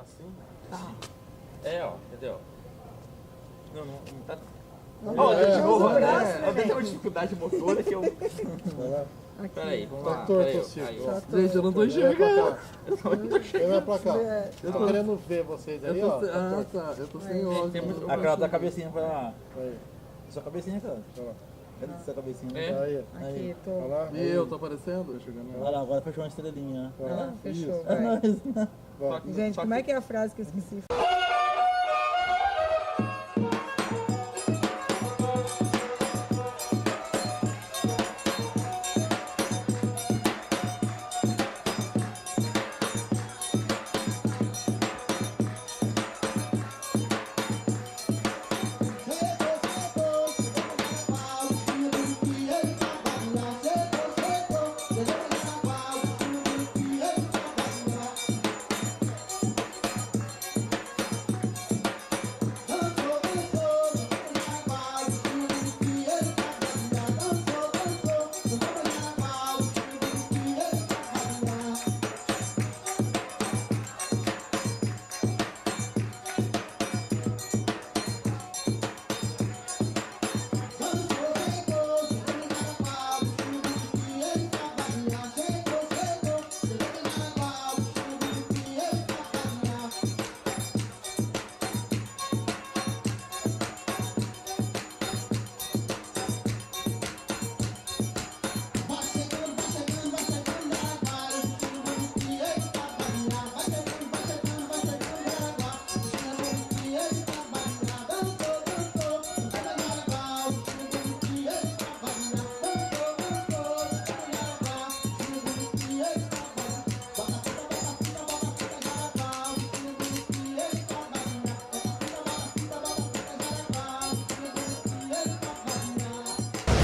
Assim? Tá. É, ó, entendeu? Não tá. De novo, Eu tenho uma dificuldade motora que eu. Aqui. Peraí, vamos Tá lá. torto, Peraí, Chico. aí, Tá ó. Gente, eu não tô enxergando. Vem pra cá. É. Eu tô querendo ver vocês aí, ó. Tá. Eu tô sem óculos. A cara da cabecinha pra lá. Aí, Sua cabecinha, cara. ó. Cadê sua cabecinha? É? Aí, Aqui, tô. olha lá. E eu, tô aparecendo? Olha lá, agora fechou uma estrelinha. Ah, fechou, É vai. nóis. Vai. Gente, como é que é a frase que eu esqueci?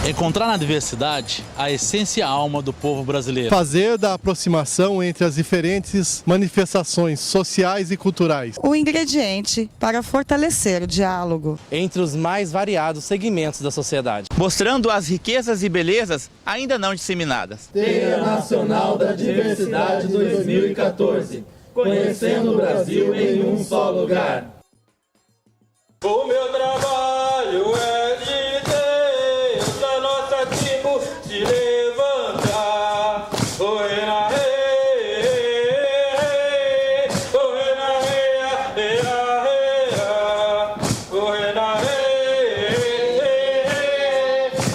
Encontrar na diversidade a essência e a alma do povo brasileiro. Fazer da aproximação entre as diferentes manifestações sociais e culturais. O ingrediente para fortalecer o diálogo. Entre os mais variados segmentos da sociedade. Mostrando as riquezas e belezas ainda não disseminadas. Feira Nacional da Diversidade 2014. Conhecendo o Brasil em um só lugar. O meu trabalho é de Deus, a nossa tribo se levantar. Oi, na rei, oi, na rei, oi, na rei,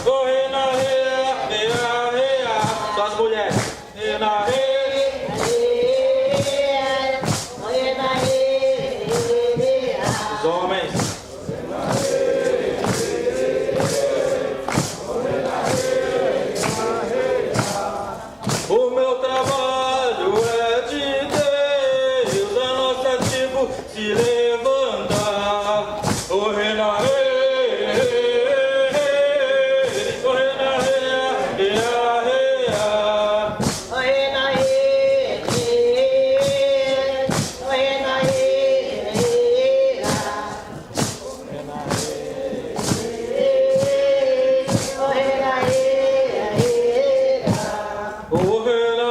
oi, na rei, só as mulheres, oi, na rei. Os homens. O meu trabalho é de Deus, a nossa tribo se levantar. O rei na rei, o rei na rei, o rei na rei, o rei na rei, o rei na rei. o rei na rei, o rei na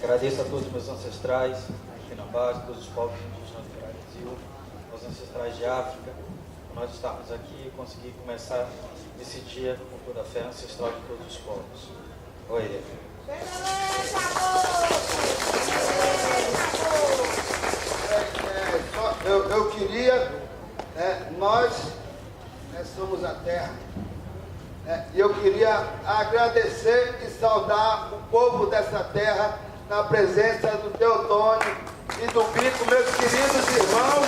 Agradeço a todos os meus ancestrais, aqui na base, todos os povos indígenas do Brasil, os ancestrais de África, por nós estarmos aqui e conseguir começar esse dia com toda a fé ancestral de todos os povos. Oi. Eu queria, nós somos a terra, e eu queria agradecer e saudar o povo dessa terra na presença do Teotônio e do Bico, meus queridos irmãos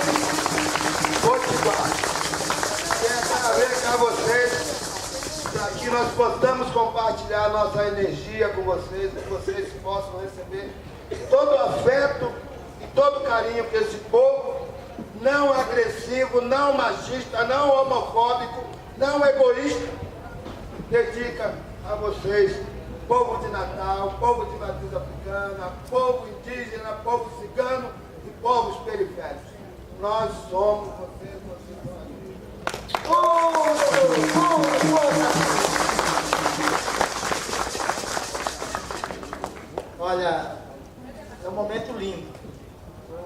potiguares. Quero agradecer a vocês que nós possamos compartilhar nossa energia com vocês, que vocês possam receber todo o afeto e todo o carinho que esse povo, não agressivo, não machista, não homofóbico, não egoísta, dedica a vocês, povo de Natal, povo de matriz africana, povo indígena, povo cigano e povos periféricos. Nós somos vocês são a gente. Olha, é um momento lindo.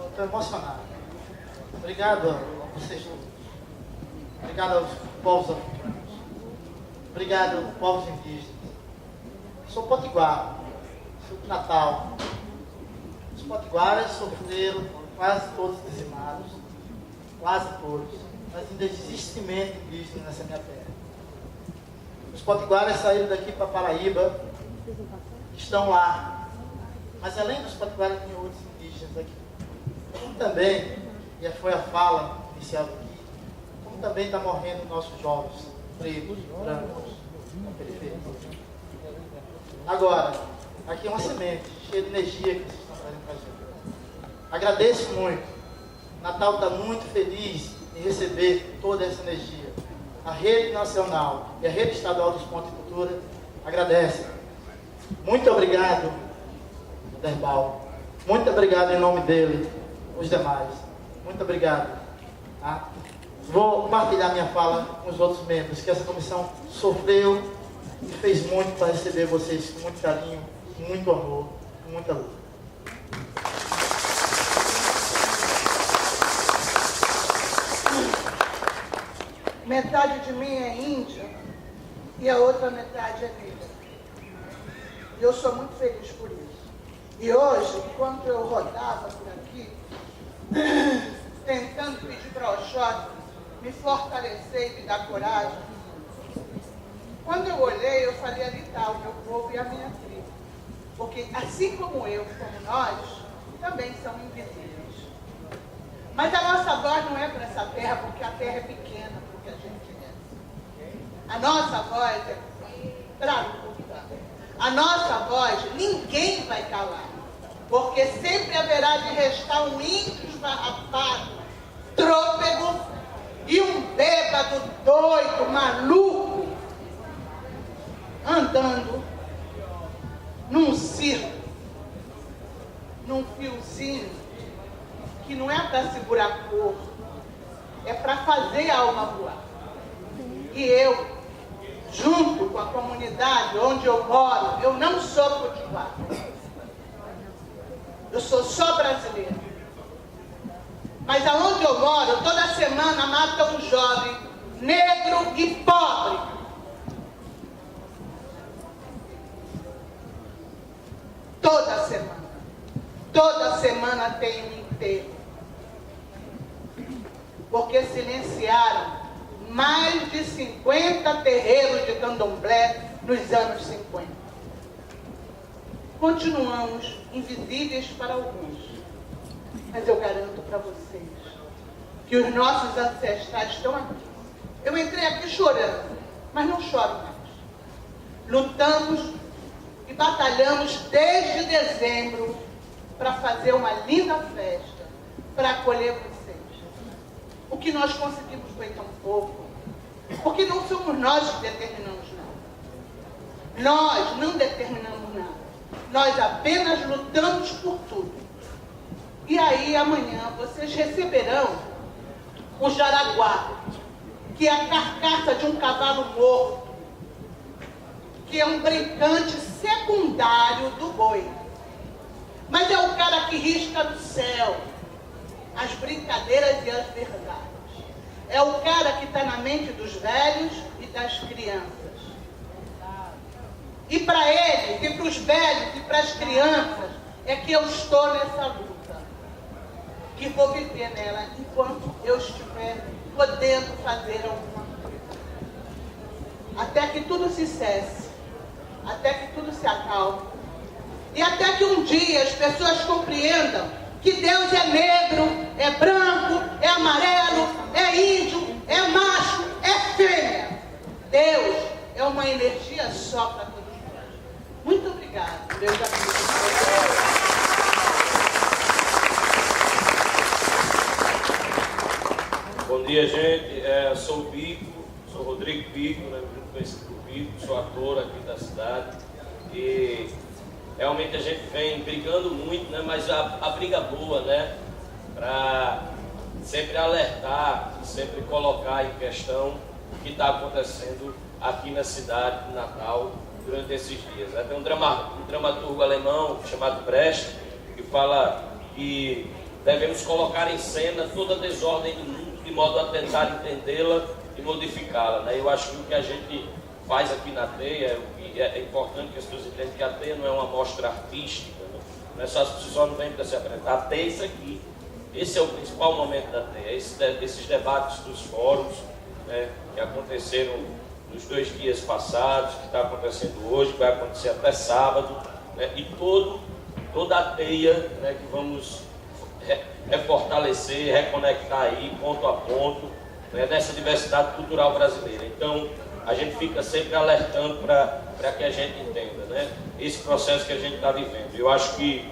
Estou emocionado. Obrigado a vocês todos. Obrigado aos povos africanos. Obrigado aos povos indígenas. Sou potiguar, sou de Natal. Os potiguaras sofreram quase todos dizimados, quase todos. Mas ainda existe semente indígena nessa minha terra. Os potiguaras saíram daqui para Paraíba, estão lá. Mas além dos potiguaras, tem outros indígenas aqui. Como também, e foi a fala inicial aqui, como também está morrendo nossos jovens, pretos, brancos, na periferia. Agora, aqui é uma semente cheia de energia que vocês estão trazendo para a gente. Agradeço muito. Natal está muito feliz em receber toda essa energia. A Rede Nacional e a Rede Estadual dos Pontos de Cultura agradecem. Muito obrigado, Derbal. Muito obrigado em nome dele, os demais. Muito obrigado. Tá? Vou compartilhar minha fala com os outros membros, que essa comissão sofreu e fez muito para receber vocês com muito carinho, com muito amor, com muita luta. Metade de mim é índia e a outra metade é negra. E eu sou muito feliz por isso. E hoje, enquanto eu rodava por aqui, tentando pedir para Oxóssi me fortalecer e me dar coragem, quando eu olhei, eu falei, ali está o meu povo e a minha tribo. Porque assim como eu, como nós, também são invisíveis. Mas a nossa voz não é para essa terra, porque a terra é pequena, porque a gente é. A nossa voz é para lutar. A nossa voz, ninguém vai calar. Porque sempre haverá de restar um índio esfarrapado, trôpego e um bêbado doido, maluco, andando num circo, num fiozinho, que não é para segurar cor, é para fazer a alma voar. E eu, junto com a comunidade onde eu moro, eu não sou potiguar. Eu sou só brasileiro. Mas aonde eu moro, toda semana mata um jovem negro e pobre. Toda semana. Toda semana tem um enterro. Porque silenciaram mais de 50 terreiros de candomblé nos anos 50. Continuamos invisíveis para alguns, mas eu garanto para vocês que os nossos ancestrais estão aqui. Eu entrei aqui chorando, mas não choro mais. Lutamos e batalhamos desde dezembro para fazer uma linda festa, para acolher vocês. O que nós conseguimos foi tão pouco, porque não somos nós que determinamos nada. Nós não determinamos nada. Nós apenas lutamos por tudo. E aí, amanhã, vocês receberão o jaraguá, que é a carcaça de um cavalo morto, que é um brincante secundário do boi. Mas é o cara que risca no céu as brincadeiras e as verdades. É o cara que está na mente dos velhos e das crianças. E para eles, e para os velhos, e para as crianças, é que eu estou nessa luta. Que vou viver nela enquanto eu estiver podendo fazer alguma coisa. Até que tudo se cesse. Até que tudo se acalme. E até que um dia as pessoas compreendam que Deus é negro, é branco, é amarelo, é índio, é macho, é fêmea. Deus é uma uma energia só para todos nós. Muito obrigada. Deus abençoe. Bom dia, gente. Sou o Pico, sou o Rodrigo Pico, né? Muito conhecido por Pico, sou ator aqui da cidade. E realmente a gente vem brigando muito, né? Mas a briga boa, né? Para sempre alertar, sempre colocar em questão o que está acontecendo aqui na cidade de Natal durante esses dias. Né? Tem um dramaturgo alemão chamado Brecht que fala que devemos colocar em cena toda a desordem do mundo de modo a tentar entendê-la e modificá-la. Né? Eu acho que o que a gente faz aqui na Teia, é importante que as pessoas entendam que a Teia não é uma mostra artística, né? Não é só, as pessoas não vêm para se apresentar. A Teia é isso aqui. Esse é o principal momento da Teia, esses debates dos fóruns, né, que aconteceram nos 2 dias passados, que está acontecendo hoje, que vai acontecer até sábado, né, e toda a Teia, né, que vamos fortalecer, reconectar aí, ponto a ponto, né, dessa diversidade cultural brasileira. Então, a gente fica sempre alertando para que a gente entenda, né, esse processo que a gente está vivendo. Eu acho que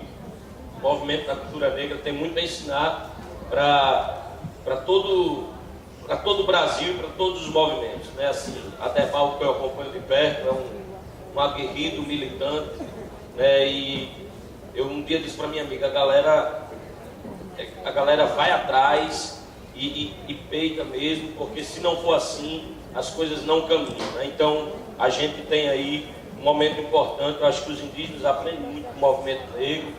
o movimento da cultura negra tem muito a ensinar para todo o Brasil, para todos os movimentos, né? Assim, a Deval, que eu acompanho de perto, é um aguerrido, militante, né? E eu um dia disse para minha amiga, a galera vai atrás e peita mesmo, porque se não for assim, as coisas não caminham, né? Então, a gente tem aí um momento importante. Eu acho que os indígenas aprendem muito com o movimento negro,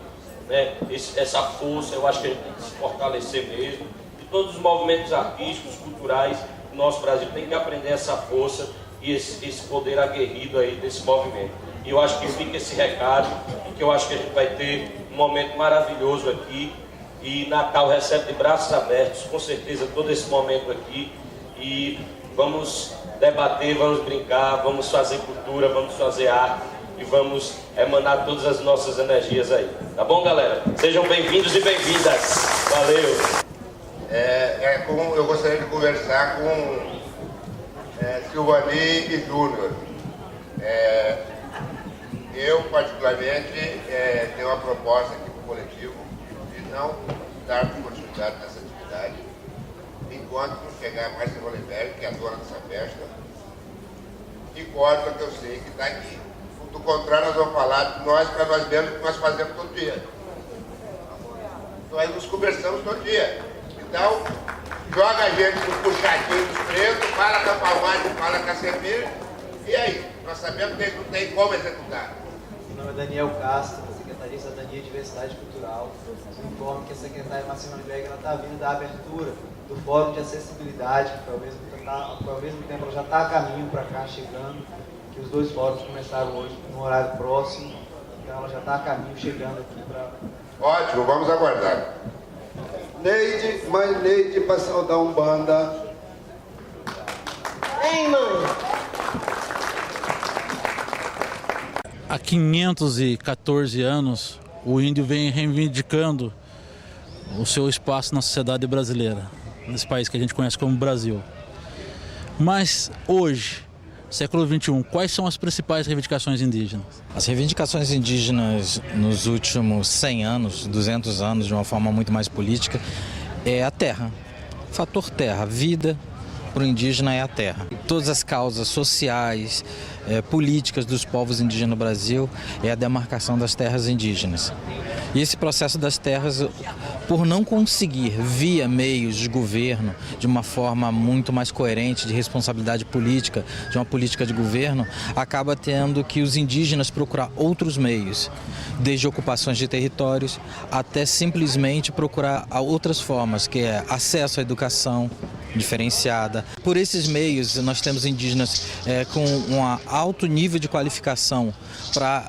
né? Essa força, eu acho que a gente tem que se fortalecer mesmo. E todos os movimentos artísticos, culturais do nosso Brasil tem que aprender essa força e esse poder aguerrido aí desse movimento. E eu acho que fica esse recado, que eu acho que a gente vai ter um momento maravilhoso aqui. E Natal recebe de braços abertos, com certeza, todo esse momento aqui. E vamos debater, vamos brincar, vamos fazer cultura, vamos fazer arte. E vamos emanar todas as nossas energias aí. Tá bom, galera? Sejam bem-vindos e bem-vindas. Valeu! Eu gostaria de conversar com Silvani e Júnior. Eu, particularmente, tenho uma proposta aqui para o coletivo de não dar continuidade nessa atividade enquanto não chegar a Márcia Rolenberg, que é a dona dessa festa, e Córdoba, que eu sei que está aqui. Do contrário, nós vamos falar de nós para nós mesmos, que nós fazemos todo dia. Nós nos conversamos todo dia. Então, joga a gente no puxadinho dos presos, fala com a Palmade, fala com a Semir, e aí? Nós sabemos que não tem como executar. Meu nome é Daniel Castro, da Secretaria de Cidadania e Diversidade Cultural. Eu informo que a secretária Márcia Rolenberg está vindo da abertura do Fórum de Acessibilidade, que ao mesmo tempo ela já está a caminho para cá, chegando. Que os 2 fóruns começaram hoje no horário próximo, então ela já está a caminho, chegando aqui para... Ótimo, vamos aguardar. Neide, mãe Neide, para saudar Umbanda. Vem, mãe. Há 514 anos, o índio vem reivindicando o seu espaço na sociedade brasileira, nesse país que a gente conhece como Brasil. Mas hoje, século XXI, quais são as principais reivindicações indígenas? As reivindicações indígenas nos últimos 100 anos, 200 anos, de uma forma muito mais política, é a terra. Fator terra, vida para o indígena é a terra. Todas as causas sociais, políticas dos povos indígenas no Brasil é a demarcação das terras indígenas. E esse processo das terras, por não conseguir, via meios de governo, de uma forma muito mais coerente, de responsabilidade política, de uma política de governo, acaba tendo que os indígenas procurar outros meios, desde ocupações de territórios até simplesmente procurar outras formas, que é acesso à educação diferenciada. Por esses meios, nós temos indígenas com um alto nível de qualificação para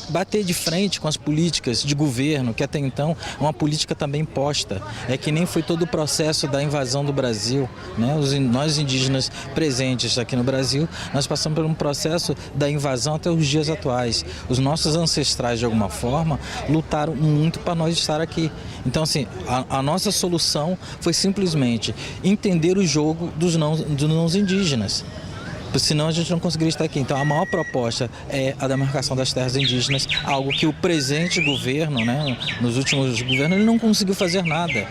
bater de frente com as políticas de governo, que até então é uma política também posta. É que nem foi todo o processo da invasão do Brasil, né? Nós indígenas presentes aqui no Brasil, nós passamos por um processo da invasão até os dias atuais. Os nossos ancestrais, de alguma forma, lutaram muito para nós estar aqui. Então, assim, a nossa solução foi simplesmente entender o jogo dos não indígenas. senão a gente não conseguiria estar aqui. Então a maior proposta é a demarcação das terras indígenas, algo que o presente governo, né, nos últimos governos, ele não conseguiu fazer nada.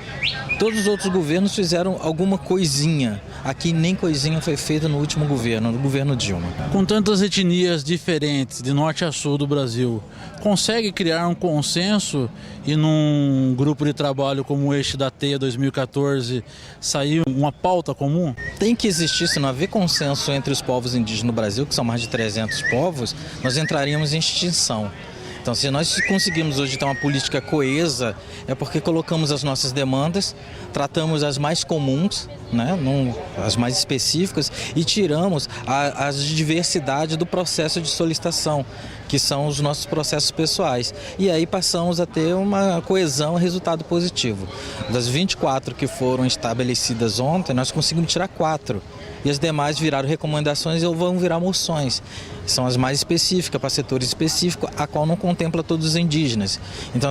Todos os outros governos fizeram alguma coisinha. Aqui nem coisinha foi feita no último governo, no governo Dilma. Com tantas etnias diferentes, de norte a sul do Brasil, consegue criar um consenso e num grupo de trabalho como o Eixo da Teia 2014 sair uma pauta comum? Tem que existir, se não haver consenso entre os povos indígenas no Brasil, que são mais de 300 povos, nós entraríamos em extinção. Então, se nós conseguimos hoje ter uma política coesa, é porque colocamos as nossas demandas, tratamos as mais comuns, né, as mais específicas, e tiramos a diversidade do processo de solicitação, que são os nossos processos pessoais. E aí passamos a ter uma coesão e resultado positivo. Das 24 que foram estabelecidas ontem, nós conseguimos tirar 4. E as demais viraram recomendações ou vão virar moções. São as mais específicas, para setores específicos, a qual não contempla todos os indígenas. Então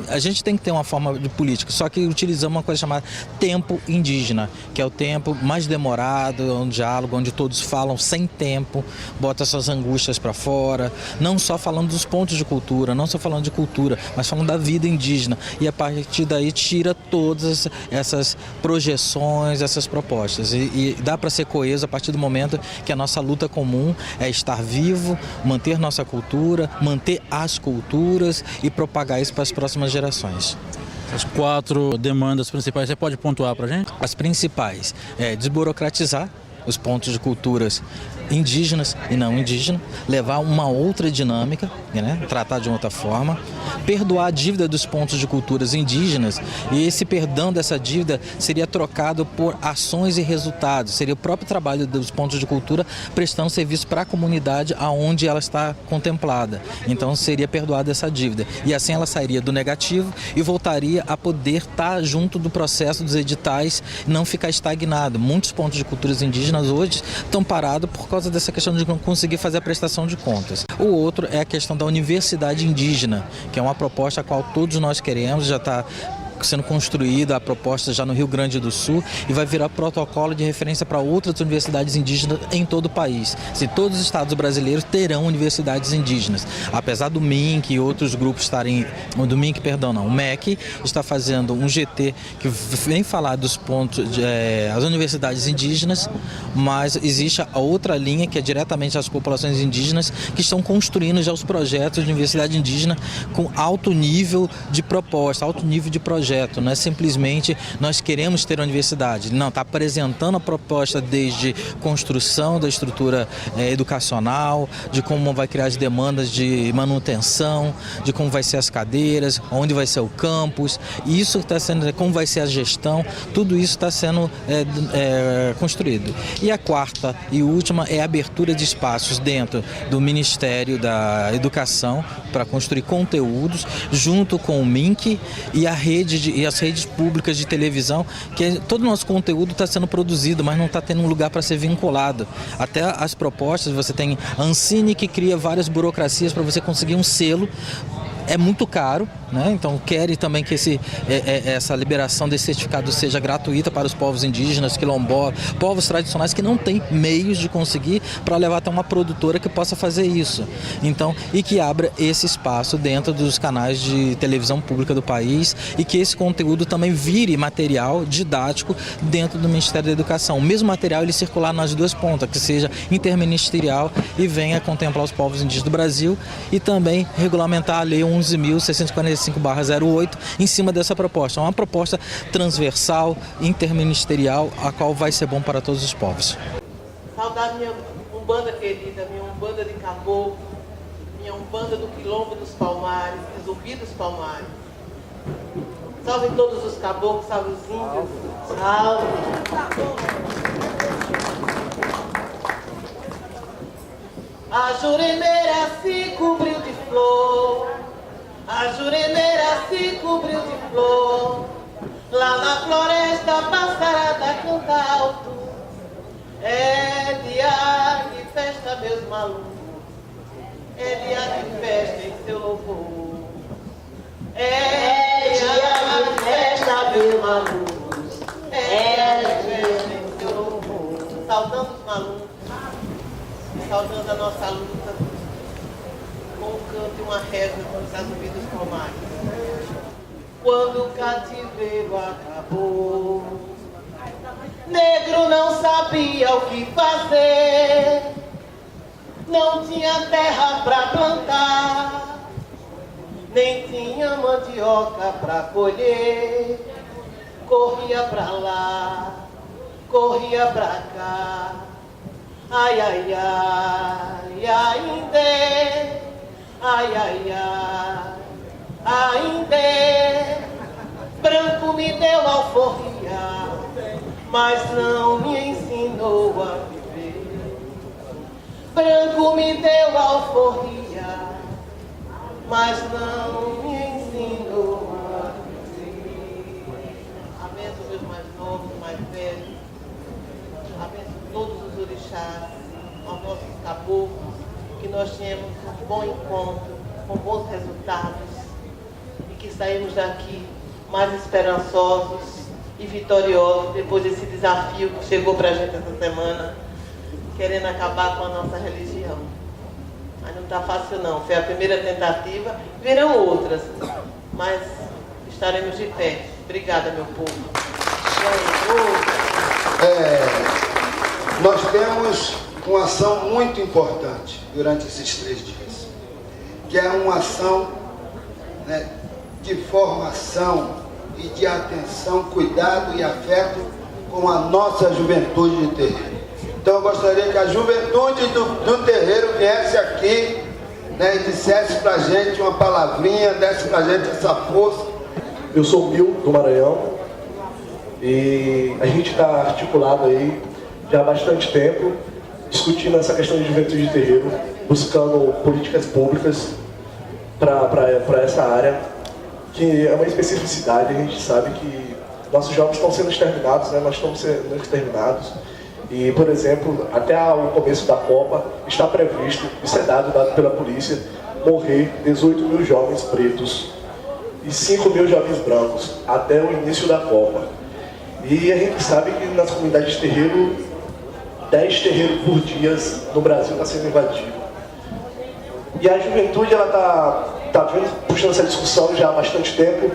a gente tem que ter uma forma de política, só que utilizamos uma coisa chamada tempo indígena, que é o tempo mais demorado, é um diálogo onde todos falam sem tempo, botam suas angústias para fora, não só falando dos pontos de cultura, não só falando de cultura, mas falando da vida indígena. E a partir daí tira todas essas projeções, essas propostas. E dá para ser coeso a partir do momento que a nossa luta comum é estar vivo, manter nossa cultura, manter as culturas e propagar isso para as próximas gerações. As 4 demandas principais, você pode pontuar para a gente? As principais é desburocratizar os pontos de culturas indígenas e não indígenas, levar uma outra dinâmica, né? Tratar de outra forma, perdoar a dívida dos pontos de culturas indígenas, e esse perdão dessa dívida seria trocado por ações e resultados, seria o próprio trabalho dos pontos de cultura prestando serviço para a comunidade aonde ela está contemplada. Então seria perdoada essa dívida, e assim ela sairia do negativo e voltaria a poder estar junto do processo dos editais, não ficar estagnado. Muitos pontos de culturas indígenas hoje estão parados por causa dessa questão de não conseguir fazer a prestação de contas. O outro é a questão da universidade indígena, que é uma proposta a qual todos nós queremos, já está sendo construída a proposta já no Rio Grande do Sul e vai virar protocolo de referência para outras universidades indígenas em todo o país. Todos os estados brasileiros terão universidades indígenas. Apesar do MINC e outros grupos estarem... do MINC, perdão, não. O MEC está fazendo um GT que vem falar dos pontos, as universidades indígenas, mas existe a outra linha que é diretamente as populações indígenas que estão construindo já os projetos de universidade indígena com alto nível de proposta, alto nível de projeto. Não é simplesmente nós queremos ter a universidade. Não, está apresentando a proposta desde construção da estrutura educacional, de como vai criar as demandas de manutenção, de como vai ser as cadeiras, onde vai ser o campus, isso está sendo, como vai ser a gestão, tudo isso está sendo construído. E a quarta e última é a abertura de espaços dentro do Ministério da Educação para construir conteúdos junto com o MINC e a rede e as redes públicas de televisão, que todo o nosso conteúdo está sendo produzido, mas não está tendo um lugar para ser vinculado. Até as propostas, você tem a Ancine, que cria várias burocracias para você conseguir um selo. É muito caro, né? Então querem também que essa liberação desse certificado seja gratuita para os povos indígenas, quilombolas, povos tradicionais que não têm meios de conseguir para levar até uma produtora que possa fazer isso. Então, e que abra esse espaço dentro dos canais de televisão pública do país e que esse conteúdo também vire material didático dentro do Ministério da Educação. O mesmo material ele circular nas duas pontas, que seja interministerial e venha contemplar os povos indígenas do Brasil e também regulamentar a lei 11.645/08 em cima dessa proposta. É uma proposta transversal, interministerial, a qual vai ser bom para todos os povos. Saudar minha Umbanda querida, minha Umbanda de Caboclo, minha Umbanda do Quilombo dos Palmares, de Zumbi dos Palmares. Salve todos os caboclos, salve os índios. Salve! A Juremera se cobriu de flor, a Juremera se cobriu de flor, lá na floresta passarada canta alto, é dia de festa, meus malucos, é dia de festa em seu louvor, é dia de festa, meus malucos, é dia de festa em seu louvor, saudando os malucos. saudando a nossa luta com o canto e uma reza nos ouvidos palmares. Quando o cativeiro acabou, negro não sabia o que fazer, não tinha terra pra plantar, nem tinha mandioca pra colher, corria pra lá, corria pra cá, ai, ai, ai, ainda, ai, ai, ai, ainda, branco me deu alforria, mas não me ensinou a viver. Branco me deu alforria, mas não me ensinou a viver. Abençoe meus mais novos, mais velhos. Abençoe todos os orixás, aos nossos caboclos, que nós tenhamos um bom encontro, com bons resultados, e que saímos daqui mais esperançosos e vitoriosos depois desse desafio que chegou pra gente essa semana, querendo acabar com a nossa religião. Mas não está fácil não, foi a primeira tentativa, virão outras, mas estaremos de pé. Obrigada, meu povo. Nós temos uma ação muito importante durante esses 3 dias, que é uma ação, né, de formação e de atenção, cuidado e afeto com a nossa juventude de terreiro. Então eu gostaria que a juventude do terreiro viesse aqui, né, e dissesse pra gente uma palavrinha, desse pra gente essa força. Eu sou o Bill, do Maranhão, e a gente está articulado aí já há bastante tempo, discutindo essa questão de juventude de terreiro, buscando políticas públicas para essa área, que é uma especificidade. A gente sabe que nossos jovens estão sendo exterminados, né? Nós estamos sendo exterminados. E, por exemplo, até o começo da Copa está previsto, isso é dado pela polícia, morrer 18 mil jovens pretos e 5 mil jovens brancos até o início da Copa. E a gente sabe que nas comunidades de terreiro, 10 terreiros por dia no Brasil está sendo invadido. E a juventude está puxando essa discussão já há bastante tempo,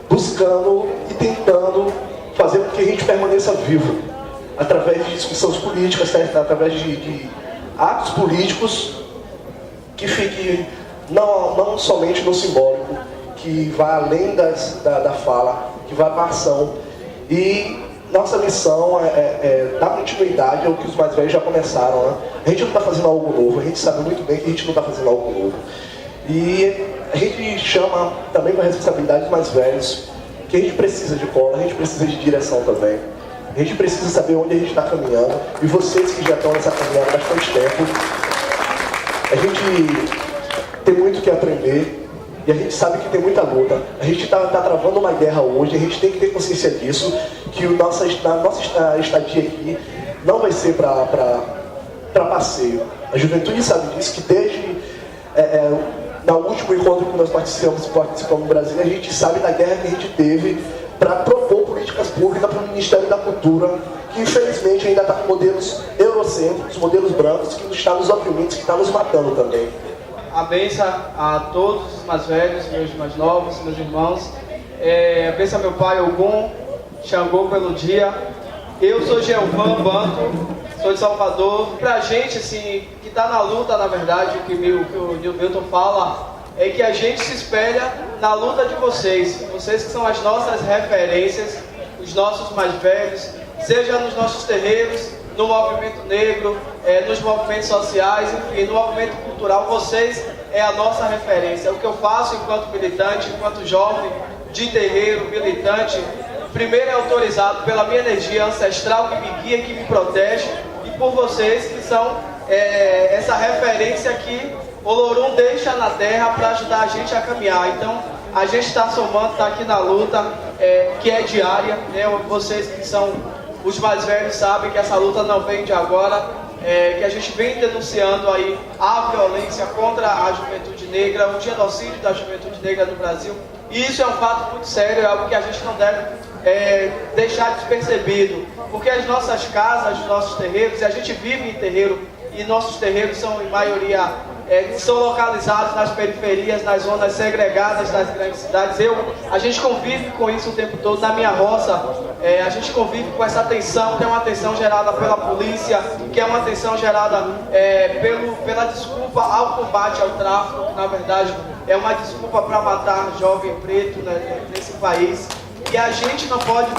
buscando e tentando fazer com que a gente permaneça vivo, através de discussões políticas, através de atos políticos que fiquem não somente no simbólico, que vá além da fala, que vá para a ação. E nossa missão é dar continuidade ao que os mais velhos já começaram, né? A gente não está fazendo algo novo, a gente sabe muito bem que a gente não está fazendo algo novo. E a gente chama também com a responsabilidade dos mais velhos, que a gente precisa de cola, a gente precisa de direção também. A gente precisa saber onde a gente está caminhando, e vocês que já estão nessa caminhada há bastante tempo, a gente tem muito que aprender, e a gente sabe que tem muita luta. A gente está travando uma guerra hoje, a gente tem que ter consciência disso, que a nossa estadia aqui não vai ser para passeio. A juventude sabe disso, que desde no último encontro que nós participamos no Brasil, a gente sabe da guerra que a gente teve para propor políticas públicas para o Ministério da Cultura, que infelizmente ainda está com modelos eurocêntricos, modelos brancos, que está nos oprimindo, que está nos matando também. A benção a todos os mais velhos, meus mais novos, meus irmãos. A benção a meu pai, Ogum, Xangô pelo dia. Eu sou Jeovã Banto, sou de Salvador. Pra gente, assim, que está na luta, na verdade, o que o Nilton fala, é que a gente se espelha na luta de vocês. Vocês que são as nossas referências, os nossos mais velhos, seja nos nossos terreiros, no movimento negro, nos movimentos sociais, enfim, no movimento cultural. Vocês é a nossa referência. O que eu faço enquanto militante, enquanto jovem de terreiro, militante, primeiro é autorizado pela minha energia ancestral que me guia, que me protege, e por vocês que são essa referência que Olorum deixa na terra para ajudar a gente a caminhar. Então, a gente está somando, está aqui na luta, que é diária, né? Vocês que são os mais velhos sabem que essa luta não vem de agora, que a gente vem denunciando aí a violência contra a juventude negra, o genocídio da juventude negra no Brasil. E isso é um fato muito sério, é algo que a gente não deve deixar despercebido, porque as nossas casas, os nossos terreiros, e a gente vive em terreiro e nossos terreiros são, em maioria, são localizados nas periferias, nas zonas segregadas das grandes cidades. A gente convive com isso o tempo todo. Na minha roça, a gente convive com essa tensão, que é uma tensão gerada pela polícia, que é uma tensão gerada pela desculpa ao combate ao tráfico, que na verdade é uma desculpa para matar jovem preto, né, nesse país. E a gente não pode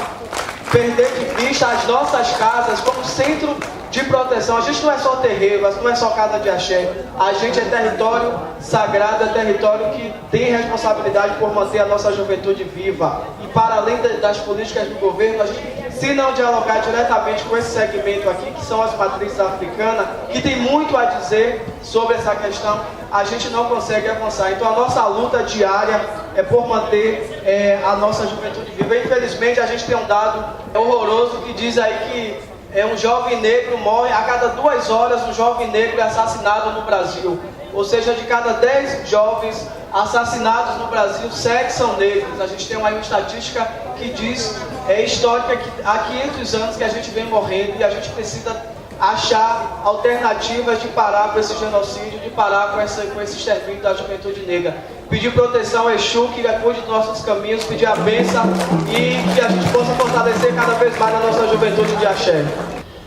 perder de vista as nossas casas como centro de proteção. A gente não é só terreiro, não é só casa de axé. A gente é território sagrado, é território que tem responsabilidade por manter a nossa juventude viva. E para além das políticas do governo, a gente, se não dialogar diretamente com esse segmento aqui, que são as matrizes africanas, que tem muito a dizer sobre essa questão, a gente não consegue avançar. Então a nossa luta diária é por manter a nossa juventude viva. Infelizmente a gente tem um dado horroroso que diz aí que um jovem negro morre, a cada 2 horas um jovem negro é assassinado no Brasil. Ou seja, de cada 10 jovens assassinados no Brasil, 7 são negros. A gente tem uma estatística que diz, histórica, que há 500 anos que a gente vem morrendo e a gente precisa achar alternativas de parar com esse genocídio, de parar com esse extermínio da juventude negra. Pedir proteção a Exu, que cuide dos nossos caminhos, pedir a bênção e que a gente possa fortalecer cada vez mais a nossa juventude de axé.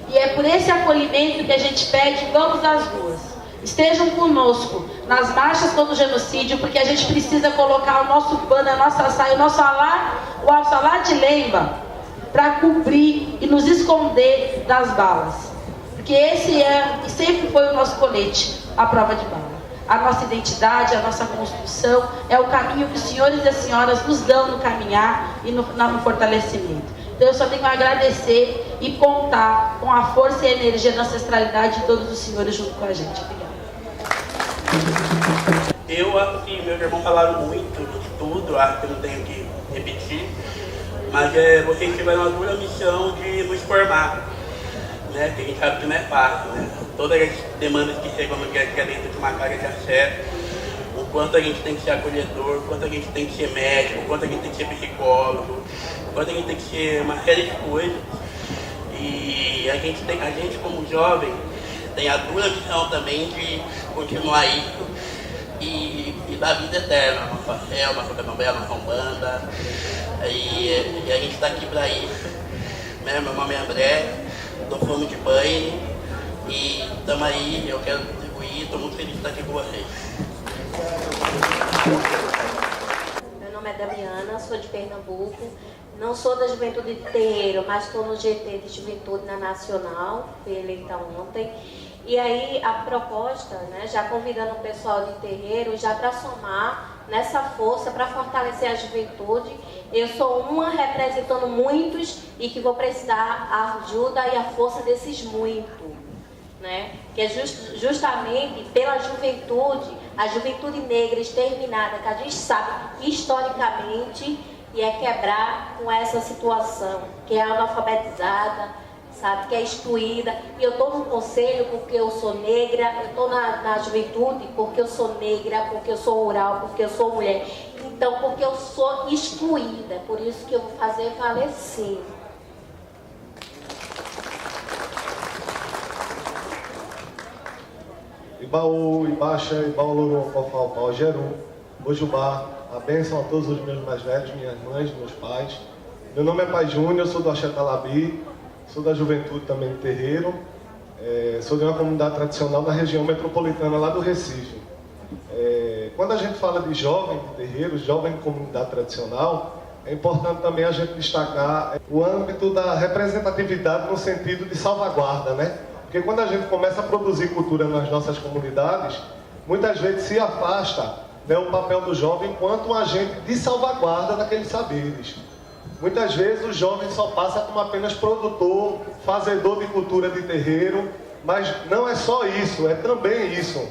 E é por esse acolhimento que a gente pede, vamos às ruas. Estejam conosco nas marchas contra o genocídio, porque a gente precisa colocar o nosso pano, a nossa saia, o salar de lema, para cobrir e nos esconder das balas. Porque esse e sempre foi o nosso colete, a prova de bala. A nossa identidade, a nossa construção, é o caminho que os senhores e as senhoras nos dão no caminhar e no fortalecimento. Então eu só tenho a agradecer e contar com a força e a energia da ancestralidade de todos os senhores junto com a gente. Obrigada. Eu acho que meus irmãos falaram muito de tudo, acho que eu não tenho que repetir, mas vocês tiveram a dura missão de nos formar. Né, que a gente sabe que não é fácil, né? Todas as demandas que chegam no dia a dia dentro de uma casa de axé, o quanto a gente tem que ser acolhedor, o quanto a gente tem que ser médico, o quanto a gente tem que ser psicólogo, o quanto a gente tem que ser uma série de coisas. E a gente como jovem tem a dura missão também de continuar isso e dar vida eterna, nosso axé, nossa candomblé, nossa umbanda. E a gente está aqui para isso. Né? Meu nome é André. Estou fome de banho e estamos aí, eu quero contribuir, estou muito feliz de estar aqui com vocês. Meu nome é Damiana, sou de Pernambuco, não sou da Juventude de Terreiro, mas estou no GT de Juventude na Nacional, fui eleita ontem. E aí a proposta, né, já convidando o pessoal de terreiro, já para somar nessa força, para fortalecer a juventude. Eu sou uma representando muitos e que vou precisar a ajuda e a força desses muitos, né? Que é justamente pela juventude, a juventude negra exterminada, que a gente sabe historicamente, e é quebrar com essa situação, que é analfabetizada, sabe, que é excluída. E eu estou no conselho porque eu sou negra, eu estou na juventude porque eu sou negra, porque eu sou rural, porque eu sou mulher. Então, porque eu sou excluída, por isso que eu vou fazer falecer. Ibaú, Ibaixa, Ibaú, Cofal, Geru, Ojubá, a bênção a todos os meus mais velhos, minhas mães, meus pais. Meu nome é Pai Júnior, sou do Axé Talabi, sou da juventude também de terreiro, sou de uma comunidade tradicional da região metropolitana lá do Recife. Quando a gente fala de jovem de terreiro, jovem de comunidade tradicional, é importante também a gente destacar o âmbito da representatividade no sentido de salvaguarda, né? Porque quando a gente começa a produzir cultura nas nossas comunidades, muitas vezes se afasta, né, o papel do jovem enquanto um agente de salvaguarda daqueles saberes. Muitas vezes o jovem só passa como apenas produtor, fazedor de cultura de terreiro, mas não é só isso, é também isso.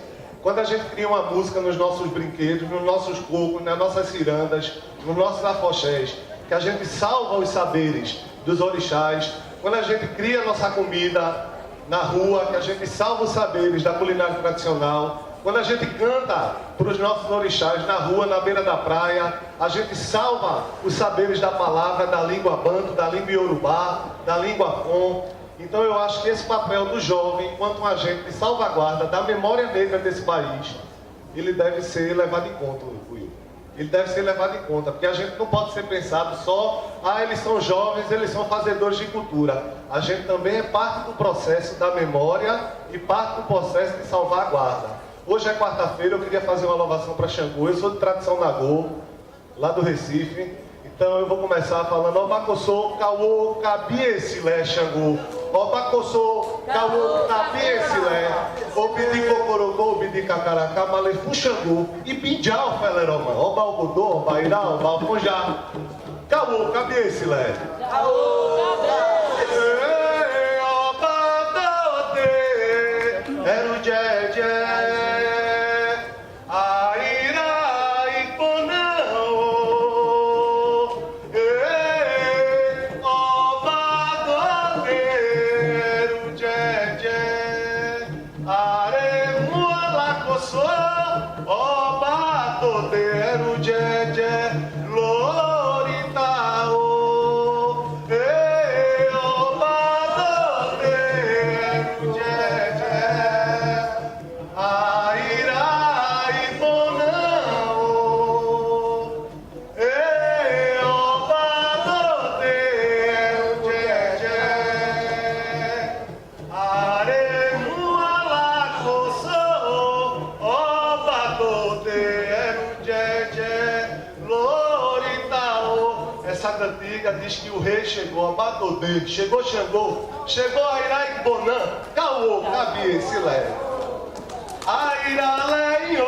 Quando a gente cria uma música nos nossos brinquedos, nos nossos cocos, nas nossas cirandas, nos nossos afoxés, que a gente salva os saberes dos orixás, quando a gente cria a nossa comida na rua, que a gente salva os saberes da culinária tradicional, quando a gente canta para os nossos orixás na rua, na beira da praia, a gente salva os saberes da palavra, da língua banto, da língua iorubá, da língua fon. Então eu acho que esse papel do jovem, enquanto um agente de salvaguarda da memória negra desse país, ele deve ser levado em conta, Will. Ele deve ser levado em conta, porque a gente não pode ser pensado só, eles são jovens, eles são fazedores de cultura. A gente também é parte do processo da memória e parte do processo de salvaguarda. Hoje é quarta-feira, eu queria fazer uma louvação para Xangô. Eu sou de tradição Nagô, lá do Recife. Então eu vou começar falando Obacossô, Cauô, Cabiecilé, Xangô. Obacossô, Cauô, Cabiecilé. Obidi Cocorogô, Obidi Cacaracá, Malefu, Xangô. E Pinjau, Feleromã. Oba Ogodô, Oba Irá, Oba Alfonjá. Cauô, Cabiecilé. Cauô, Cabiecilé. Oba Dode, era o Djé. Diz que o rei chegou a Badodê, chegou Xangô, chegou a Iraí Bonã, Cauô, Cabiecilé. Airalenho,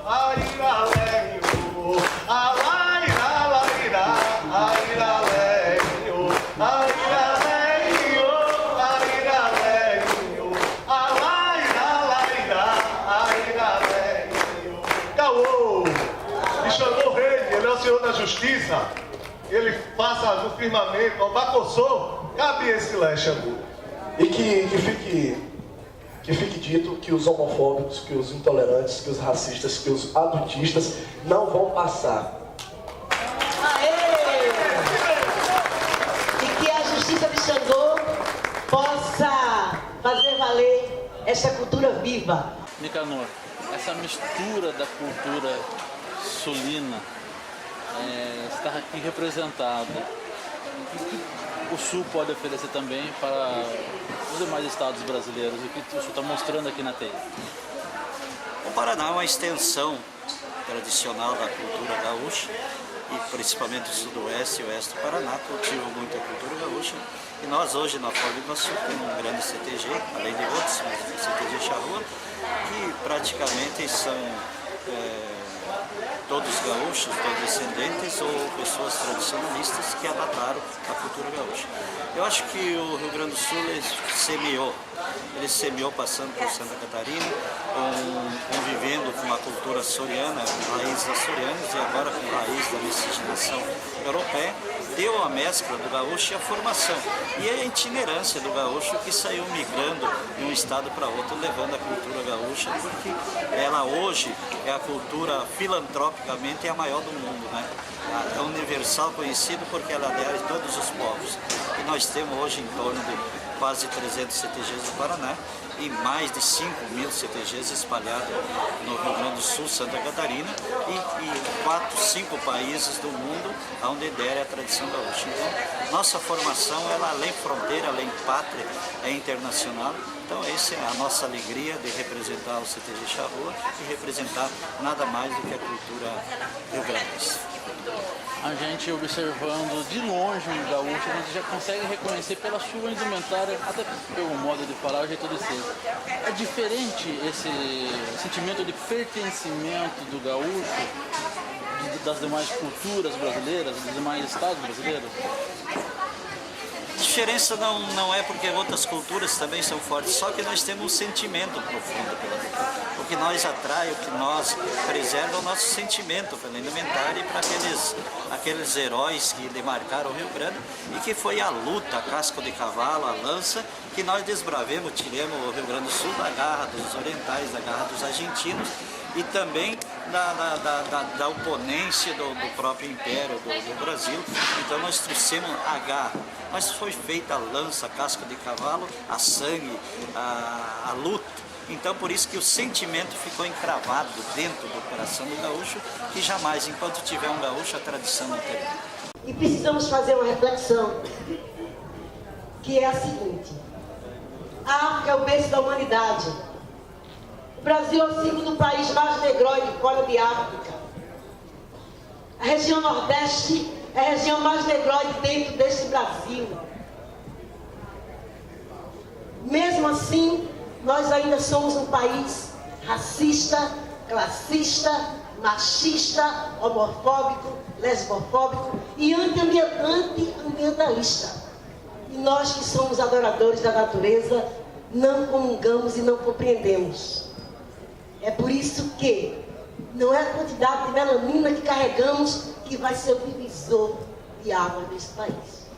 airalenho, alairalairá, airalenho, airalenho, airalenho, alairalairá, airalenho. Cauô, e chamou o rei, ele é o Senhor da Justiça. Ele passa no firmamento, Obacossô, Cabiecilé, Xangô. E que fique dito que os homofóbicos, que os intolerantes, que os racistas, que os adultistas não vão passar. Aê! E que a justiça de Xangô possa fazer valer essa cultura viva. Nicanor, essa mistura da cultura sulina está aqui representada. O que o Sul pode oferecer também para os demais estados brasileiros? O que o Sul está mostrando aqui na teia? O Paraná é uma extensão tradicional da cultura gaúcha e principalmente o sudoeste e o oeste do Paraná cultivam muito a cultura gaúcha. E nós hoje na Foz do Iguaçu temos um grande CTG, além de outros, mas o CTG Charrua, que praticamente são todos gaúchos, todos descendentes ou pessoas tradicionalistas que adaptaram a cultura gaúcha. Eu acho que o Rio Grande do Sul ele semeou passando por Santa Catarina, convivendo com uma cultura açoriana, com raízes açorianas e agora com raiz da miscigenação europeia, deu a mescla do gaúcho e a formação. E a itinerância do gaúcho que saiu migrando de um estado para outro, levando a cultura gaúcha, porque ela hoje é a cultura filantropicamente a maior do mundo, né? É universal, conhecido porque ela adere a todos os povos. E nós temos hoje em torno de quase 300 CTGs do Paraná e mais de 5.000 CTGs espalhados no Rio Grande do Sul, Santa Catarina e 4, 5 países do mundo onde adere a tradição gaúcha. Então, nossa formação, ela além fronteira, além pátria, é internacional. Então, essa é a nossa alegria de representar o CTG Charrua e representar nada mais do que a cultura rio-grandense. A gente observando de longe um gaúcho, a gente já consegue reconhecer pela sua indumentária, até pelo modo de falar, o jeito de ser. É diferente esse sentimento de pertencimento do gaúcho das demais culturas brasileiras, dos demais estados brasileiros? A diferença não é porque outras culturas também são fortes, só que nós temos um sentimento profundo pela cultura. O que nós atrai, o que nós preserva é o nosso sentimento pela indumentária e para aqueles heróis que demarcaram o Rio Grande e que foi a luta, a casco de cavalo, a lança, que nós desbravemos, tiremos o Rio Grande do Sul da garra dos orientais, da garra dos argentinos e também da oponência do próprio Império do Brasil. Então nós trouxemos a garra, mas foi feita a lança, a casca de cavalo, a sangue, a luta. Então por isso que o sentimento ficou encravado dentro do coração do gaúcho, que jamais, enquanto tiver um gaúcho, a tradição não termina. E precisamos fazer uma reflexão, que é a seguinte: a África é o berço da humanidade. O Brasil é o segundo país mais negroide fora de África. A região Nordeste é a região mais negroide dentro deste Brasil. Mesmo assim, nós ainda somos um país racista, classista, machista, homofóbico, lesbofóbico e antiambientalista. E nós que somos adoradores da natureza, não comungamos e não compreendemos. É por isso que não é a quantidade de melanina que carregamos que vai ser o divisor de água desse país.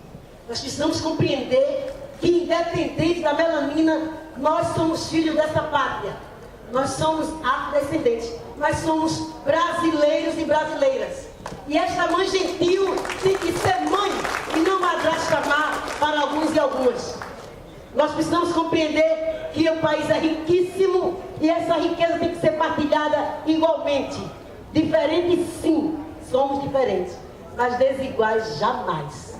Nós precisamos compreender que, independente da melanina, nós somos filhos dessa pátria. Nós somos afrodescendentes. Nós somos brasileiros e brasileiras. E esta mãe gentil tem que ser mãe e não madrasta má para alguns e algumas. Nós precisamos compreender que o país é riquíssimo e essa riqueza tem que ser partilhada igualmente. Diferentes, sim, somos diferentes, mas desiguais jamais.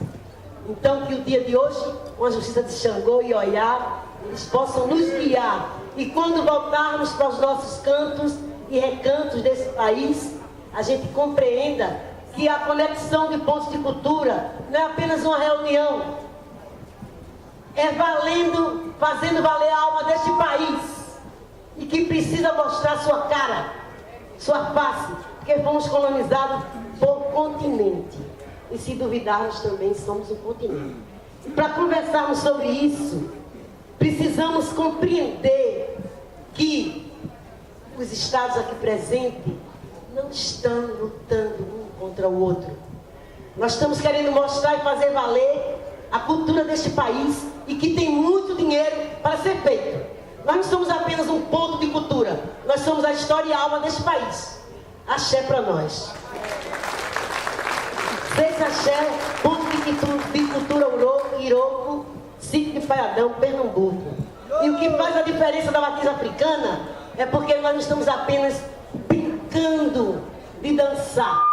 Então que o dia de hoje, com a justiça de Xangô e Oiá, eles possam nos guiar. E quando voltarmos para os nossos cantos e recantos desse país, a gente compreenda que a conexão de pontos de cultura não é apenas uma reunião, é valendo, fazendo valer a alma deste país e que precisa mostrar sua cara, sua face, porque fomos colonizados por continente e se duvidarmos também somos um continente. E para conversarmos sobre isso, precisamos compreender que os estados aqui presentes não estão lutando um contra o outro. Nós estamos querendo mostrar e fazer valer a cultura deste país e que tem muito dinheiro para ser feito. Nós não somos apenas um ponto de cultura, nós somos a história e a alma deste país. Axé para nós. Seis Axé, ponto de cultura Iroco, sítio de Paiadão, Pernambuco. E o que faz a diferença da matriz africana é porque nós não estamos apenas brincando de dançar.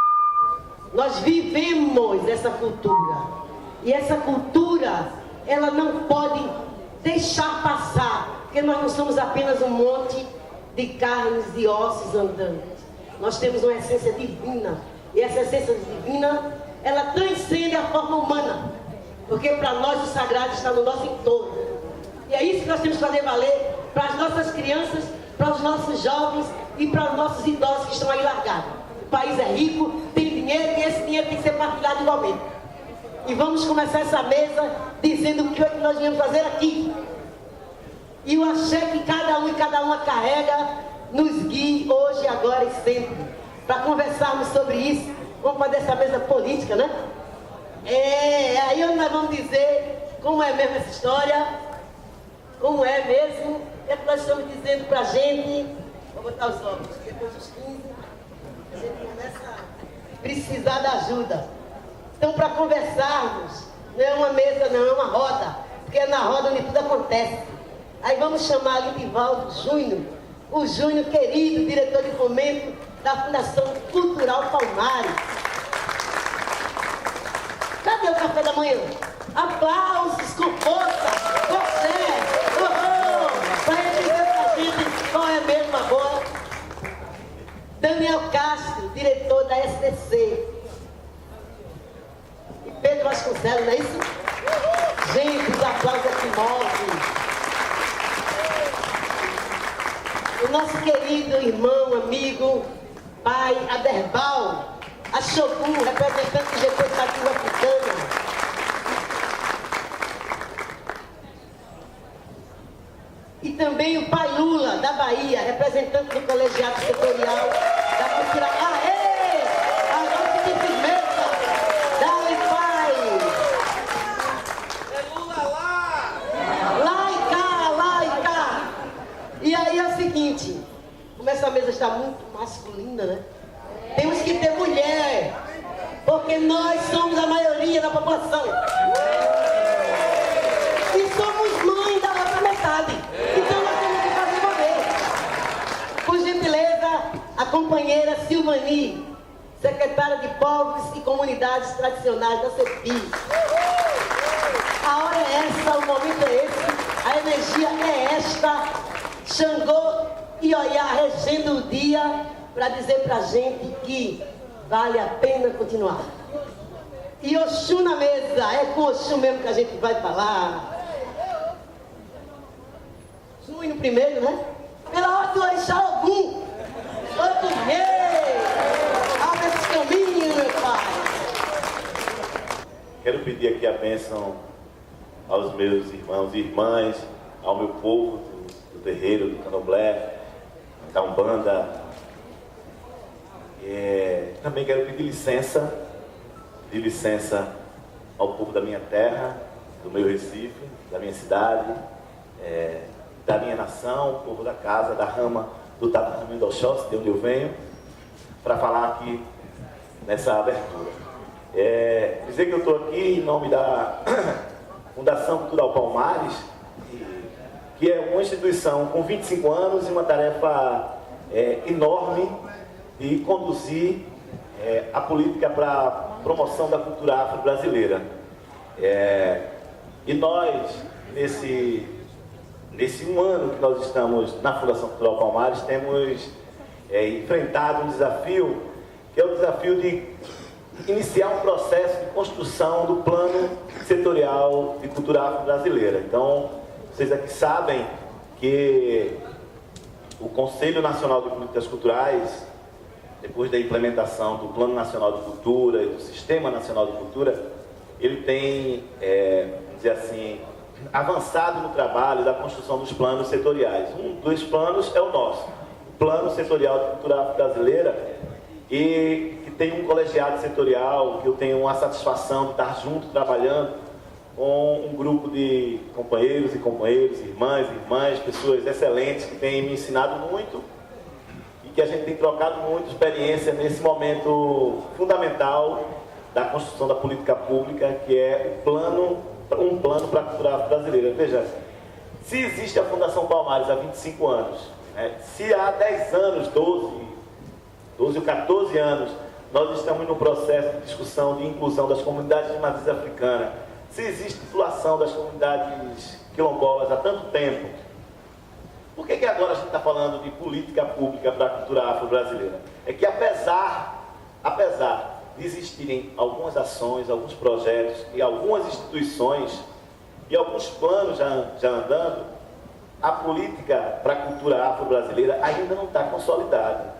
Nós vivemos essa cultura. E essa cultura, ela não pode deixar passar, porque nós não somos apenas um monte de carnes e ossos andantes. Nós temos uma essência divina. E essa essência divina, ela transcende a forma humana. Porque para nós o sagrado está no nosso entorno. E é isso que nós temos que fazer valer para as nossas crianças, para os nossos jovens e para os nossos idosos que estão aí largados. O país é rico, tem dinheiro e esse dinheiro tem que ser partilhado igualmente. E vamos começar essa mesa dizendo o que é que nós viemos fazer aqui. E o axé que cada um e cada uma carrega nos guie hoje, agora e sempre. Para conversarmos sobre isso, vamos fazer essa mesa política, né? Aí nós vamos dizer como é mesmo essa história, como é mesmo, é que nós estamos dizendo para a gente. Vou botar os óculos, depois dos 15, a gente começa a precisar da ajuda. Então, para conversarmos, não é uma mesa, não, é uma roda, porque é na roda onde tudo acontece. Aí vamos chamar Lidivaldo Júnior, o Júnior querido, diretor de fomento da Fundação Cultural Palmares. Cadê o café da manhã? Aplausos, com força, você, para ele dizer pra gente qual é mesmo agora. Daniel Castro, diretor da STC. E Pedro Vasconcelos, não é isso? Gente, os aplausos aqui movem. O nosso querido irmão, amigo, pai Aderbal, a Shogun, representante do GT Estativa Africana. E também o pai Lula, da Bahia, representante do colegiado setorial da cultura. Aê! Agora que firmeza! Dá-lhe, pai! É Lula lá! Lá e cá! E aí é o seguinte, como essa mesa está muito masculina, né? Temos que ter mulher, porque nós somos a maioria da população. E somos mãe da outra metade. Então nós temos que fazer valer. Por gentileza, a companheira Silvani, secretária de Povos e Comunidades Tradicionais da CEPI. A hora é essa, o momento é esse, a energia é esta. Xangô e Oiá regendo o dia para dizer pra gente que vale a pena continuar. E Oxum na mesa, é com Oxum mesmo que a gente vai falar. Oxum no primeiro, né? Pela ordem do Orixá Ogum, outro rei, abre esse caminho, meu pai. Quero pedir aqui a bênção aos meus irmãos e irmãs, ao meu povo do terreiro, do candomblé, da Umbanda. Também quero pedir licença ao povo da minha terra, do meu Recife, da minha cidade, da minha nação, o povo da casa, da rama do Tatamã do Oxóssi, de onde eu venho, para falar aqui nessa abertura. Dizer que eu estou aqui em nome da Fundação Cultural Palmares, que é uma instituição com 25 anos e uma tarefa enorme de conduzir a política para a promoção da cultura afro-brasileira. E nós, nesse um ano que nós estamos na Fundação Cultural Palmares, temos enfrentado um desafio, que é o desafio de iniciar um processo de construção do plano setorial de cultura afro-brasileira. Então, vocês aqui sabem que o Conselho Nacional de Políticas Culturais, depois da implementação do Plano Nacional de Cultura e do Sistema Nacional de Cultura, ele tem, vamos dizer assim, avançado no trabalho da construção dos planos setoriais. Um dos planos é o nosso, o Plano Setorial de Cultura Afro-Brasileira, e que tem um colegiado setorial, que eu tenho a satisfação de estar junto, trabalhando com um grupo de companheiros e companheiras, irmãs, pessoas excelentes que têm me ensinado muito e que a gente tem trocado muito experiência nesse momento fundamental da construção da política pública, que é um plano para a cultura brasileira. Veja, se existe a Fundação Palmares há 25 anos, se há 10 anos, 12 ou 14 anos, nós estamos no processo de discussão de inclusão das comunidades de matriz africana, se existe titulação das comunidades quilombolas há tanto tempo, por que agora a gente está falando de política pública para a cultura afro-brasileira? É que apesar de existirem algumas ações, alguns projetos e algumas instituições e alguns planos já andando, a política para a cultura afro-brasileira ainda não está consolidada.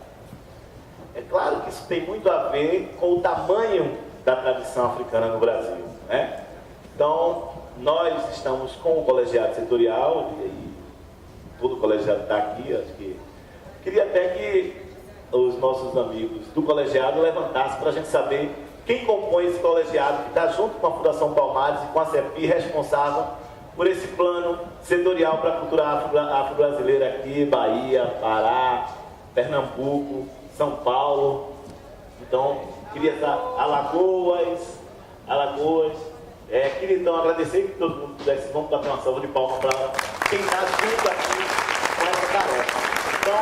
É claro que isso tem muito a ver com o tamanho da tradição africana no Brasil, né? Então, nós estamos com o colegiado setorial, e todo o colegiado está aqui, acho que... Queria até que os nossos amigos do colegiado levantassem para a gente saber quem compõe esse colegiado, que está junto com a Fundação Palmares e com a CEPI, responsável por esse plano setorial para a cultura afro-brasileira aqui, Bahia, Pará, Pernambuco, São Paulo. Então, queria estar Alagoas. Queria então agradecer que todo mundo pudesse, vamos dar uma salva de palmas para quem está junto aqui com essa tarefa. Então,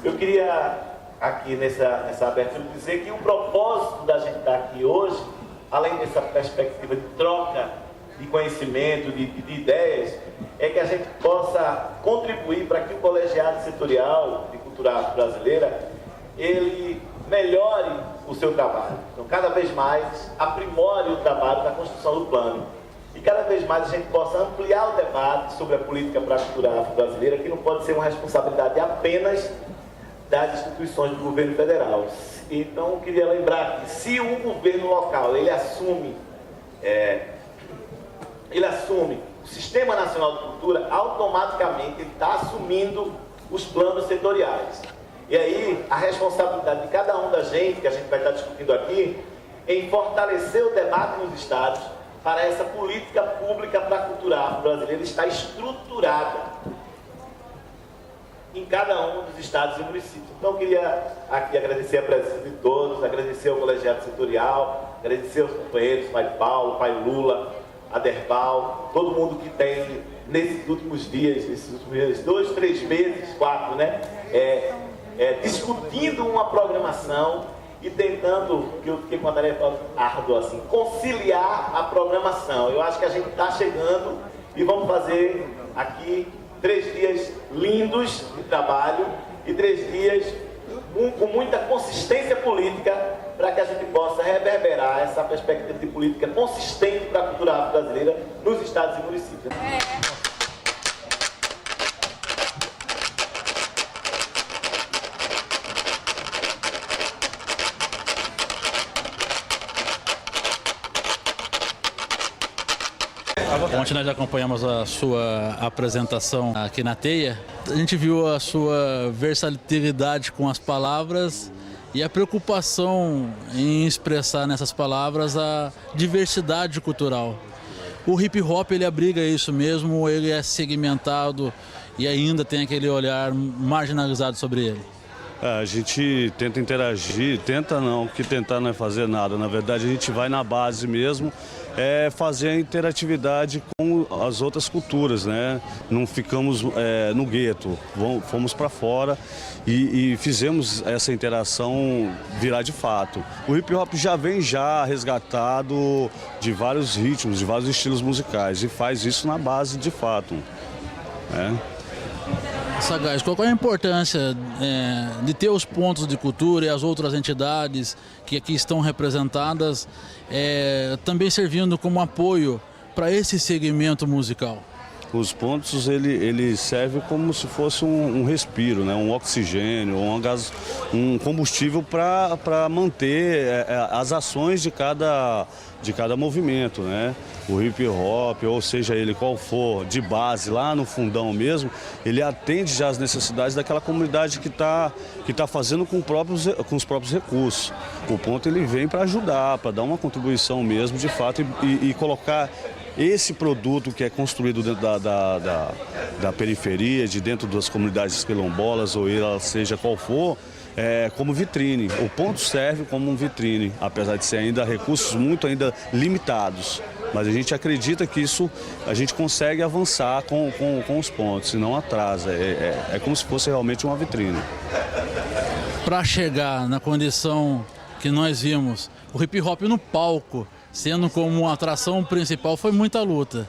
eu queria aqui nessa abertura dizer que o propósito da gente estar aqui hoje, além dessa perspectiva de troca de conhecimento, de ideias, é que a gente possa contribuir para que o colegiado setorial de cultura brasileira ele melhore o seu trabalho. Então, cada vez mais, aprimore o trabalho na construção do plano. E cada vez mais a gente possa ampliar o debate sobre a política para a cultura afro-brasileira, que não pode ser uma responsabilidade apenas das instituições do governo federal. Então, eu queria lembrar que se o governo local ele assume o Sistema Nacional de Cultura, automaticamente ele está assumindo os planos setoriais. E aí, a responsabilidade de cada um da gente, que a gente vai estar discutindo aqui, em fortalecer o debate nos estados para essa política pública para a cultura afro-brasileira estar estruturada em cada um dos estados e municípios. Então, eu queria aqui agradecer a presença de todos, agradecer ao colegiado setorial, agradecer aos companheiros, Pai Paulo, Pai Lula, Aderbal, todo mundo que tem, nesses últimos dias, 2, 3 meses, 4, né, discutindo uma programação e tentando, que eu fiquei com uma tarefa árdua, assim, conciliar a programação. Eu acho que a gente está chegando e vamos fazer aqui 3 dias lindos de trabalho e 3 dias com muita consistência política para que a gente possa reverberar essa perspectiva de política consistente para a cultura afro-brasileira nos estados e municípios. Ontem nós acompanhamos a sua apresentação aqui na Teia. A gente viu a sua versatilidade com as palavras e a preocupação em expressar nessas palavras a diversidade cultural. O hip hop ele abriga isso mesmo, ele é segmentado e ainda tem aquele olhar marginalizado sobre ele. A gente tenta interagir, que tentar não é fazer nada. Na verdade, a gente vai na base mesmo, fazer a interatividade com as outras culturas, né? Não ficamos no gueto, fomos para fora e fizemos essa interação virar de fato. O hip hop já vem resgatado de vários ritmos, de vários estilos musicais e faz isso na base de fato, né? Sagaz, qual é a importância de ter os pontos de cultura e as outras entidades que aqui estão representadas também servindo como apoio para esse segmento musical? Os pontos ele serve como se fosse um respiro, né? Um oxigênio, um combustível para manter as ações de cada movimento, né? O hip hop, ou seja ele qual for, de base, lá no fundão mesmo, ele atende já às necessidades daquela comunidade que tá fazendo com os próprios recursos. O ponto ele vem para ajudar, para dar uma contribuição mesmo, de fato, e colocar esse produto que é construído dentro da periferia, de dentro das comunidades quilombolas, ou ela seja qual for, como vitrine. O ponto serve como um vitrine, apesar de ser ainda recursos muito ainda limitados. Mas a gente acredita que isso a gente consegue avançar com os pontos, e não atrasa. É como se fosse realmente uma vitrine. Para chegar na condição que nós vimos, o hip hop no palco, sendo como uma atração principal, foi muita luta.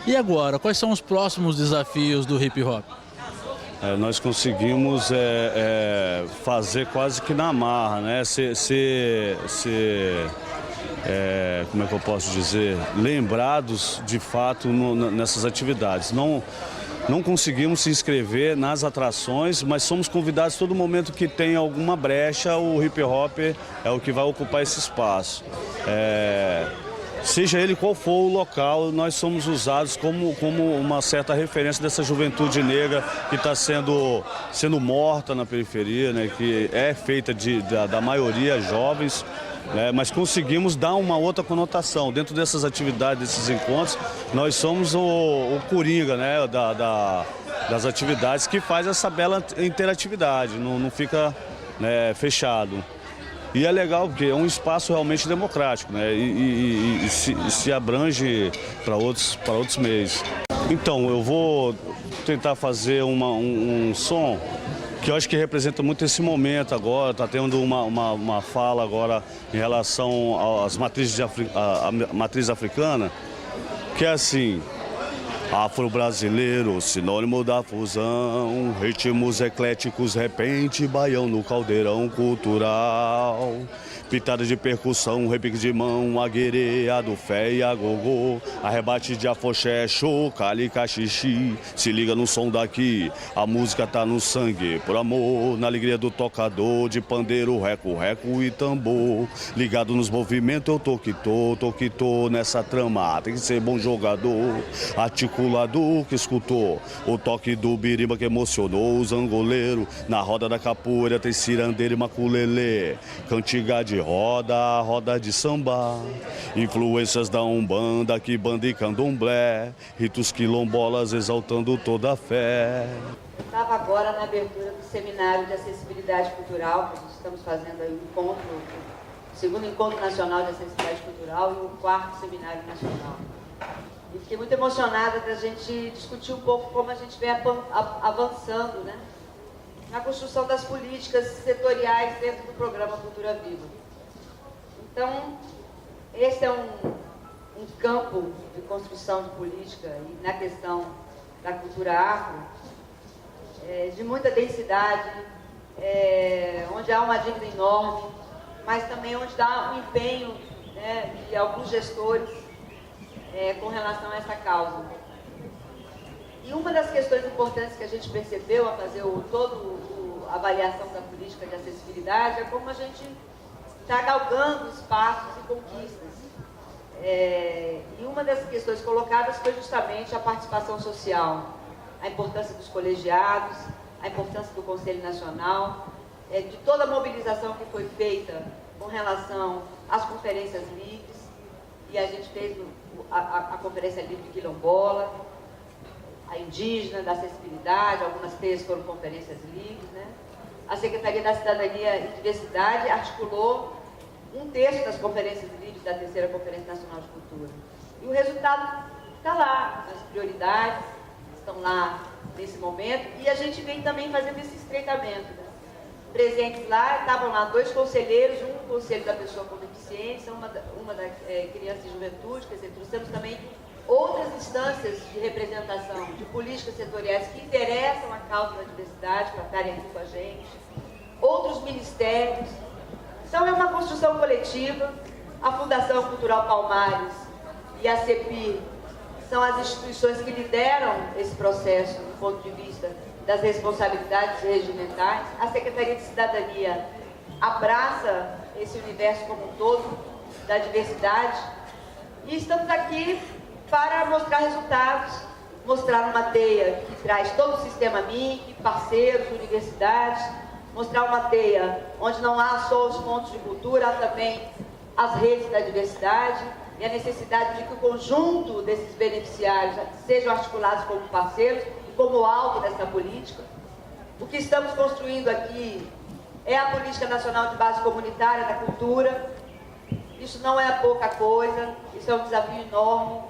E agora, quais são os próximos desafios do hip hop? Nós conseguimos fazer quase que na marra, né? Como é que eu posso dizer? Lembrados de fato nessas atividades. Não conseguimos se inscrever nas atrações, mas somos convidados todo momento que tem alguma brecha, o hip hop é o que vai ocupar esse espaço. Seja ele qual for o local, nós somos usados como uma certa referência dessa juventude negra que está sendo morta na periferia, né? Que é feita da maioria jovens, né? Mas conseguimos dar uma outra conotação. Dentro dessas atividades, desses encontros, nós somos o coringa, né? Das atividades que faz essa bela interatividade, não fica, né, fechado. E é legal porque é um espaço realmente democrático, né? E se abrange para outros meios. Então, eu vou tentar fazer um som que eu acho que representa muito esse momento agora. Está tendo uma fala agora em relação às matrizes à matriz africana, que é assim: afro-brasileiro, sinônimo da fusão, ritmos ecléticos, repente, baião no caldeirão cultural. Pitada de percussão, repique de mão, aguerê, a do fé e a gogô. Arrebate de afoxé, show, cali, caxixi. Se liga no som daqui, a música tá no sangue. Por amor, na alegria do tocador, de pandeiro, reco, reco e tambor. Ligado nos movimentos, eu tô que tô nessa trama. Tem que ser bom jogador, articulador. articulador que escutou o toque do biriba que emocionou os angoleiros. Na roda da capoeira tem cirandeiro e maculelê, cantiga de roda, roda de samba, influências da umbanda, que banda e candomblé, ritos quilombolas exaltando toda a fé. Estava agora na abertura do Seminário de Acessibilidade Cultural, que nós estamos fazendo aí o segundo Encontro Nacional de Acessibilidade Cultural e o 4º Seminário Nacional. E fiquei muito emocionada da gente discutir um pouco como a gente vem avançando, né, na construção das políticas setoriais dentro do programa Cultura Viva. Então, esse é um campo de construção de política e na questão da cultura afro, de muita densidade, onde há uma dívida enorme, mas também onde há um empenho, né, de alguns gestores com relação a essa causa. E uma das questões importantes que a gente percebeu ao fazer a avaliação da política de acessibilidade é como a gente está galgando espaços e conquistas. E uma das questões colocadas foi justamente a participação social, a importância dos colegiados, a importância do Conselho Nacional, de toda a mobilização que foi feita com relação às conferências livres, e a gente fez a Conferência Livre Quilombola, a indígena, da acessibilidade, algumas vezes foram conferências livres, né? A Secretaria da Cidadania e Diversidade articulou um terço das conferências livres da 3ª Conferência Nacional de Cultura. E o resultado está lá, as prioridades estão lá nesse momento, e a gente vem também fazendo esse estreitamento, né? Presentes lá, estavam lá 2 conselheiros, um conselho da pessoa com deficiência, uma da criança e juventude, quer dizer, trouxemos também outras instâncias de representação, de políticas setoriais que interessam a causa da diversidade, para estarem aqui com a gente, outros ministérios. Então é uma construção coletiva. A Fundação Cultural Palmares e a CEPI são as instituições que lideram esse processo do ponto de vista das responsabilidades regimentais. A Secretaria de Cidadania abraça esse universo como um todo, da diversidade, e estamos aqui para mostrar resultados, mostrar uma teia que traz todo o sistema MIC, parceiros, universidades, mostrar uma teia onde não há só os pontos de cultura, há também as redes da diversidade e a necessidade de que o conjunto desses beneficiários sejam articulados como parceiros e como alvo dessa política. O que estamos construindo aqui é a Política Nacional de Base Comunitária da Cultura. Isso não é pouca coisa, isso é um desafio enorme.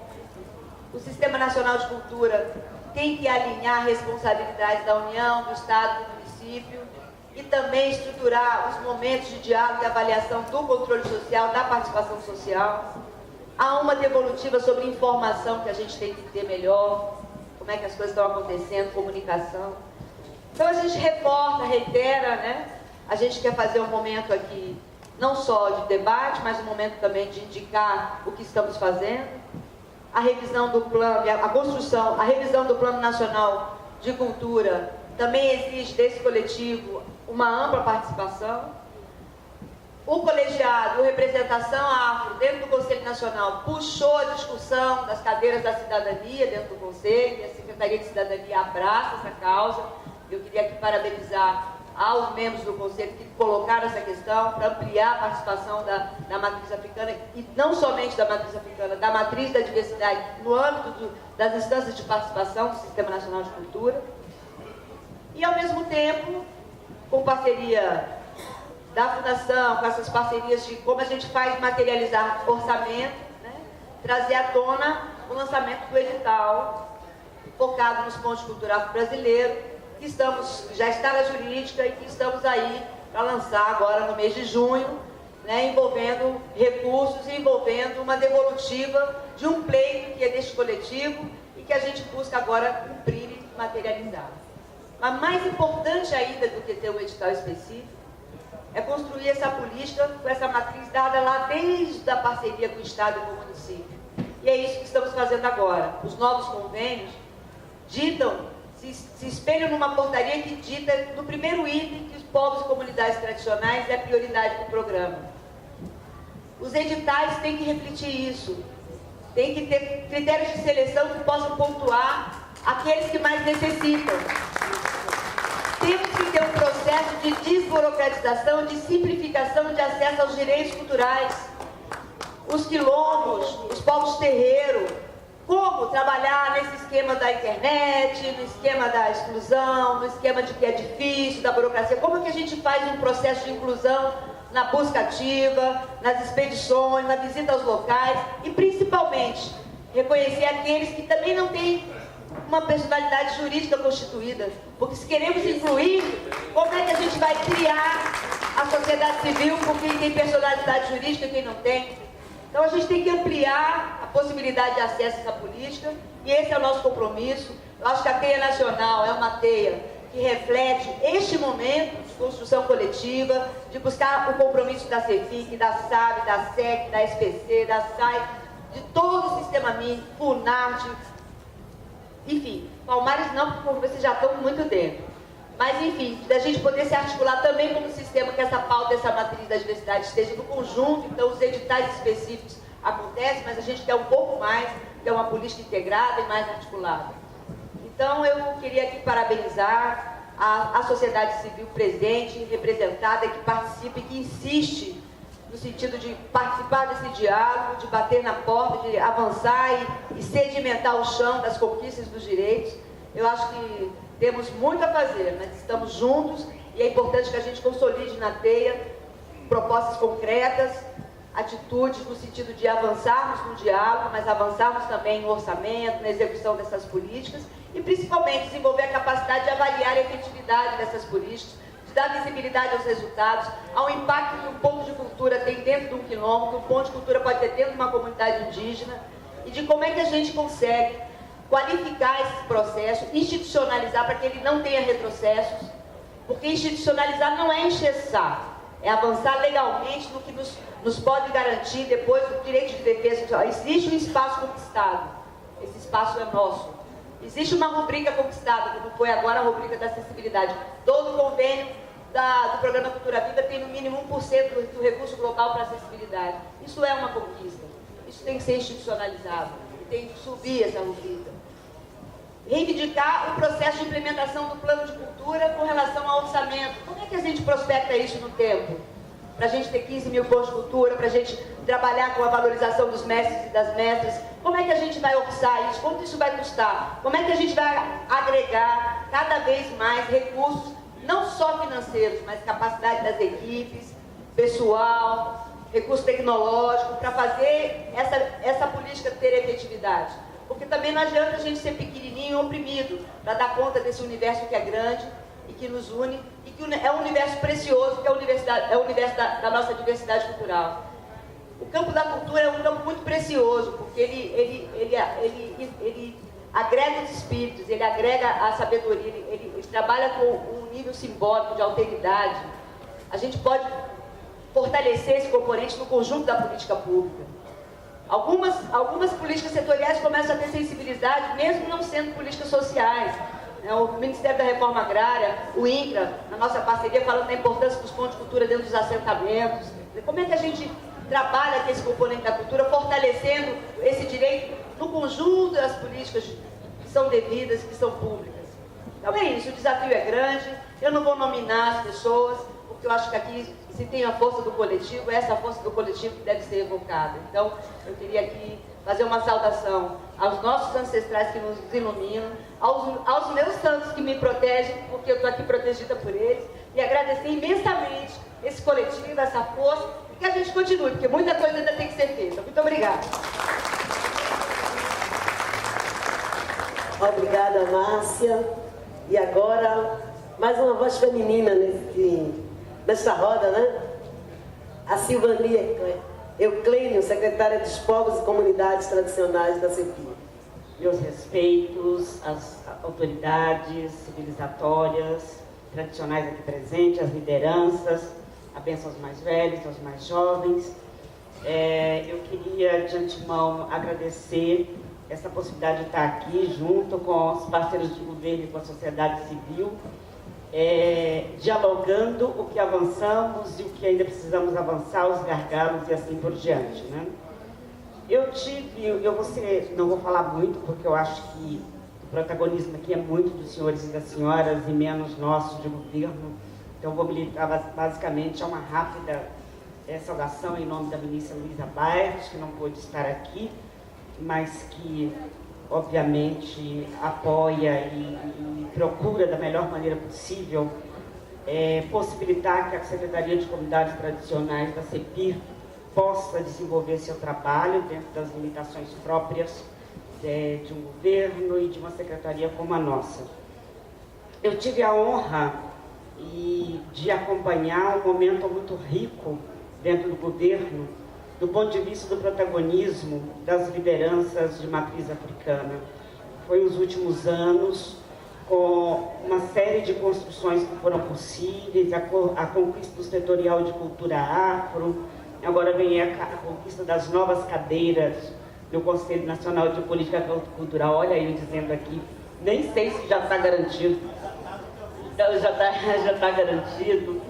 O Sistema Nacional de Cultura tem que alinhar responsabilidades da União, do Estado, do município e também estruturar os momentos de diálogo e avaliação do controle social, da participação social. Há uma devolutiva sobre informação que a gente tem que ter melhor, como é que as coisas estão acontecendo, comunicação. Então a gente reporta, reitera, né? A gente quer fazer um momento aqui não só de debate, mas um momento também de indicar o que estamos fazendo. A revisão do plano, a revisão do Plano Nacional de Cultura também exige desse coletivo uma ampla participação. O colegiado, representação afro dentro do Conselho Nacional, puxou a discussão das cadeiras da cidadania dentro do Conselho, e a Secretaria de Cidadania abraça essa causa. Eu queria aqui parabenizar aos membros do Conselho que colocaram essa questão para ampliar a participação da matriz africana, e não somente da matriz africana, da matriz da diversidade, no âmbito das instâncias de participação do Sistema Nacional de Cultura. E, ao mesmo tempo, com parceria da Fundação, com essas parcerias de como a gente faz materializar orçamento, né, trazer à tona o lançamento do edital focado nos pontos culturais brasileiros, que já está na jurídica e que estamos aí para lançar agora no mês de junho, né, envolvendo recursos e envolvendo uma devolutiva de um pleito que é deste coletivo e que a gente busca agora cumprir e materializar. Mas mais importante ainda do que ter um edital específico é construir essa política com essa matriz dada lá desde a parceria com o Estado e com o município. E é isso que estamos fazendo agora. Os novos convênios se espelham numa portaria que dita no primeiro item que os povos e comunidades tradicionais é a prioridade do programa. Os editais têm que refletir isso. Tem que ter critérios de seleção que possam pontuar aqueles que mais necessitam. Temos que ter um processo de desburocratização, de simplificação de acesso aos direitos culturais. Os quilombos, os povos terreiro, como trabalhar nesse esquema da internet, no esquema da exclusão, no esquema de que é difícil, da burocracia. Como é que a gente faz um processo de inclusão na busca ativa, nas expedições, na visita aos locais e, principalmente, reconhecer aqueles que também não têm uma personalidade jurídica constituída. Porque se queremos incluir, como é que a gente vai criar a sociedade civil com quem tem personalidade jurídica e quem não tem? Então a gente tem que ampliar a possibilidade de acesso a essa política e esse é o nosso compromisso. Eu acho que a teia nacional é uma teia que reflete este momento de construção coletiva, de buscar o compromisso da CEFIC, da SAB, da SEC, da SPC, da SAI, de todo o sistema mínimo, FUNARTE, enfim, Palmares não, porque vocês já estão muito dentro. Mas, enfim, da gente poder se articular também como sistema, que essa pauta, essa matriz da diversidade esteja no conjunto. Então, os editais específicos acontecem, mas a gente quer um pouco mais, quer uma política integrada e mais articulada. Então, eu queria aqui parabenizar a sociedade civil presente, representada, que participa e que insiste no sentido de participar desse diálogo, de bater na porta, de avançar e sedimentar o chão das conquistas dos direitos. Eu acho que temos muito a fazer, mas estamos juntos e é importante que a gente consolide na teia propostas concretas, atitudes no sentido de avançarmos no diálogo, mas avançarmos também no orçamento, na execução dessas políticas e principalmente desenvolver a capacidade de avaliar a efetividade dessas políticas, de dar visibilidade aos resultados, ao impacto que um ponto de cultura tem dentro de um quilombo, que um ponto de cultura pode ter dentro de uma comunidade indígena e de como é que a gente consegue qualificar esse processo, institucionalizar para que ele não tenha retrocessos, porque institucionalizar não é engessar, é avançar legalmente no que nos pode garantir depois o direito de defesa. Existe um espaço conquistado, esse espaço é nosso. Existe uma rubrica conquistada, como foi agora a rubrica da acessibilidade. Todo convênio do Programa Cultura Viva tem no mínimo 1% do recurso global para acessibilidade. Isso é uma conquista, isso tem que ser institucionalizado, tem que subir essa rubrica. Reivindicar o processo de implementação do plano de cultura com relação ao orçamento. Como é que a gente prospecta isso no tempo? Para a gente ter 15 mil pontos de cultura, para a gente trabalhar com a valorização dos mestres e das mestras. Como é que a gente vai orçar isso? Quanto isso vai custar? Como é que a gente vai agregar cada vez mais recursos, não só financeiros, mas capacidade das equipes, pessoal, recurso tecnológico, para fazer essa política ter efetividade? Porque também não adianta a gente ser pequenininho e oprimido para dar conta desse universo que é grande e que nos une e que é um universo precioso, que é o universo da nossa diversidade cultural. O campo da cultura é um campo muito precioso, porque ele agrega os espíritos, ele agrega a sabedoria, ele trabalha com um nível simbólico de alteridade. A gente pode fortalecer esse componente no conjunto da política pública. Algumas políticas setoriais começam a ter sensibilidade, mesmo não sendo políticas sociais. O Ministério da Reforma Agrária, o INCRA, na nossa parceria, falando da importância dos pontos de cultura dentro dos assentamentos. Como é que a gente trabalha com esse componente da cultura, fortalecendo esse direito no conjunto das políticas que são devidas, que são públicas? Então é isso, o desafio é grande, eu não vou nominar as pessoas, porque eu acho que aqui se tem a força do coletivo, é essa força do coletivo que deve ser evocada. Então, eu queria aqui fazer uma saudação aos nossos ancestrais que nos iluminam, aos meus santos que me protegem, porque eu estou aqui protegida por eles, e agradecer imensamente esse coletivo, essa força, e que a gente continue, porque muita coisa ainda tem que ser feita. Muito obrigada. Obrigada, Márcia. E agora, mais uma voz feminina nessa roda, né? A Silvania Euclênio, secretária dos Povos e Comunidades Tradicionais da CEPI. Meus respeitos às autoridades civilizatórias, tradicionais aqui presentes, às lideranças, a bênção aos mais velhos, aos mais jovens. Eu queria, de antemão, agradecer essa possibilidade de estar aqui junto com os parceiros de governo e com a sociedade civil, dialogando o que avançamos e o que ainda precisamos avançar, os gargalos e assim por diante, né? não vou falar muito, porque eu acho que o protagonismo aqui é muito dos senhores e das senhoras e menos nosso de governo. Então, vou me limitar basicamente a uma rápida saudação em nome da ministra Luísa Bairros, que não pôde estar aqui, mas que, obviamente, apoia e procura, da melhor maneira possível, possibilitar que a Secretaria de Comunidades Tradicionais da CEPIR possa desenvolver seu trabalho dentro das limitações próprias de um governo e de uma secretaria como a nossa. Eu tive a honra de acompanhar um momento muito rico dentro do governo, do ponto de vista do protagonismo das lideranças de matriz africana. Foi os últimos anos, com uma série de construções que foram possíveis, a conquista do setorial de cultura afro, agora vem a conquista das novas cadeiras do Conselho Nacional de Política Cultural. Olha eu dizendo aqui, nem sei se já está garantido. Então já está garantido.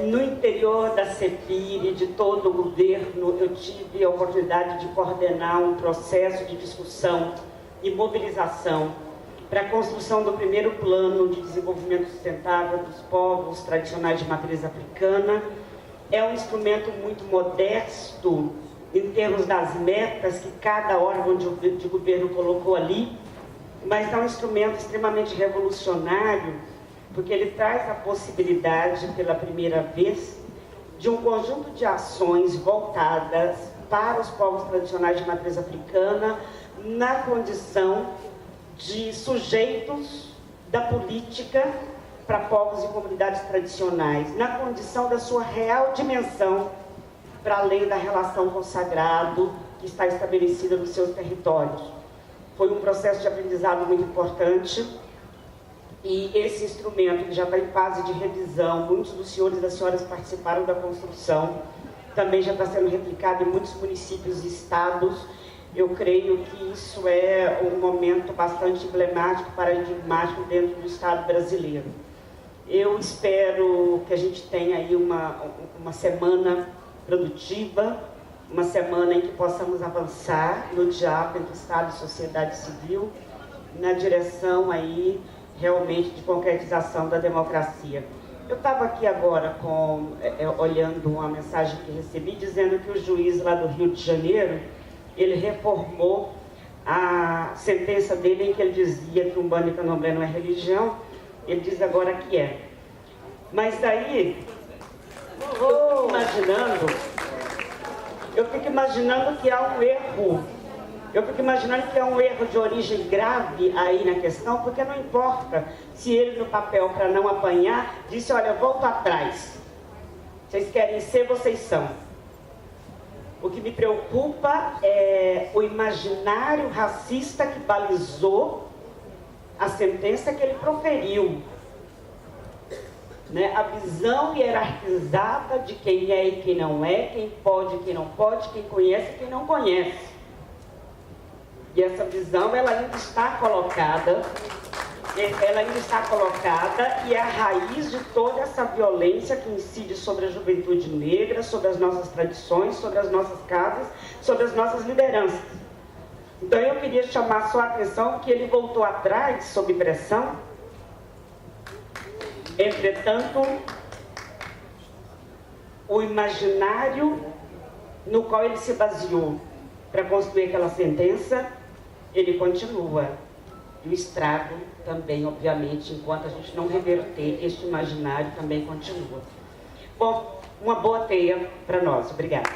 No interior da CEPIR e de todo o governo, eu tive a oportunidade de coordenar um processo de discussão e mobilização para a construção do primeiro plano de desenvolvimento sustentável dos povos tradicionais de matriz africana. É um instrumento muito modesto em termos das metas que cada órgão de governo colocou ali, mas é um instrumento extremamente revolucionário, porque ele traz a possibilidade, pela primeira vez, de um conjunto de ações voltadas para os povos tradicionais de matriz africana na condição de sujeitos da política para povos e comunidades tradicionais, na condição da sua real dimensão para além da relação com o sagrado que está estabelecida nos seus territórios. Foi um processo de aprendizado muito importante e esse instrumento que já está em fase de revisão, muitos dos senhores e das senhoras participaram da construção, também já está sendo replicado em muitos municípios e estados. Eu creio que isso é um momento bastante emblemático, paradigmático dentro do Estado brasileiro. Eu espero que a gente tenha aí uma semana produtiva, uma semana em que possamos avançar no diálogo entre Estado e sociedade civil, na direção aí realmente de concretização da democracia. Eu estava aqui agora olhando uma mensagem que recebi, dizendo que o juiz lá do Rio de Janeiro, ele reformou a sentença dele em que ele dizia que Umbanda e Candomblé não é religião, ele diz agora que é. Mas daí, eu fico imaginando que há um erro. Eu fico imaginando que há um erro de origem grave aí na questão, porque não importa se ele no papel, para não apanhar, disse, olha, volto atrás. Vocês querem ser, vocês são. O que me preocupa é o imaginário racista que balizou a sentença que ele proferiu. Né? A visão hierarquizada de quem é e quem não é, quem pode e quem não pode, quem conhece e quem não conhece. E essa visão, ela ainda está colocada, e é a raiz de toda essa violência que incide sobre a juventude negra, sobre as nossas tradições, sobre as nossas casas, sobre as nossas lideranças. Então eu queria chamar sua atenção que ele voltou atrás, sob pressão. Entretanto, o imaginário no qual ele se baseou para construir aquela sentença, ele continua. E o estrago também, obviamente, enquanto a gente não reverter este imaginário, também continua. Bom, uma boa teia para nós. Obrigada.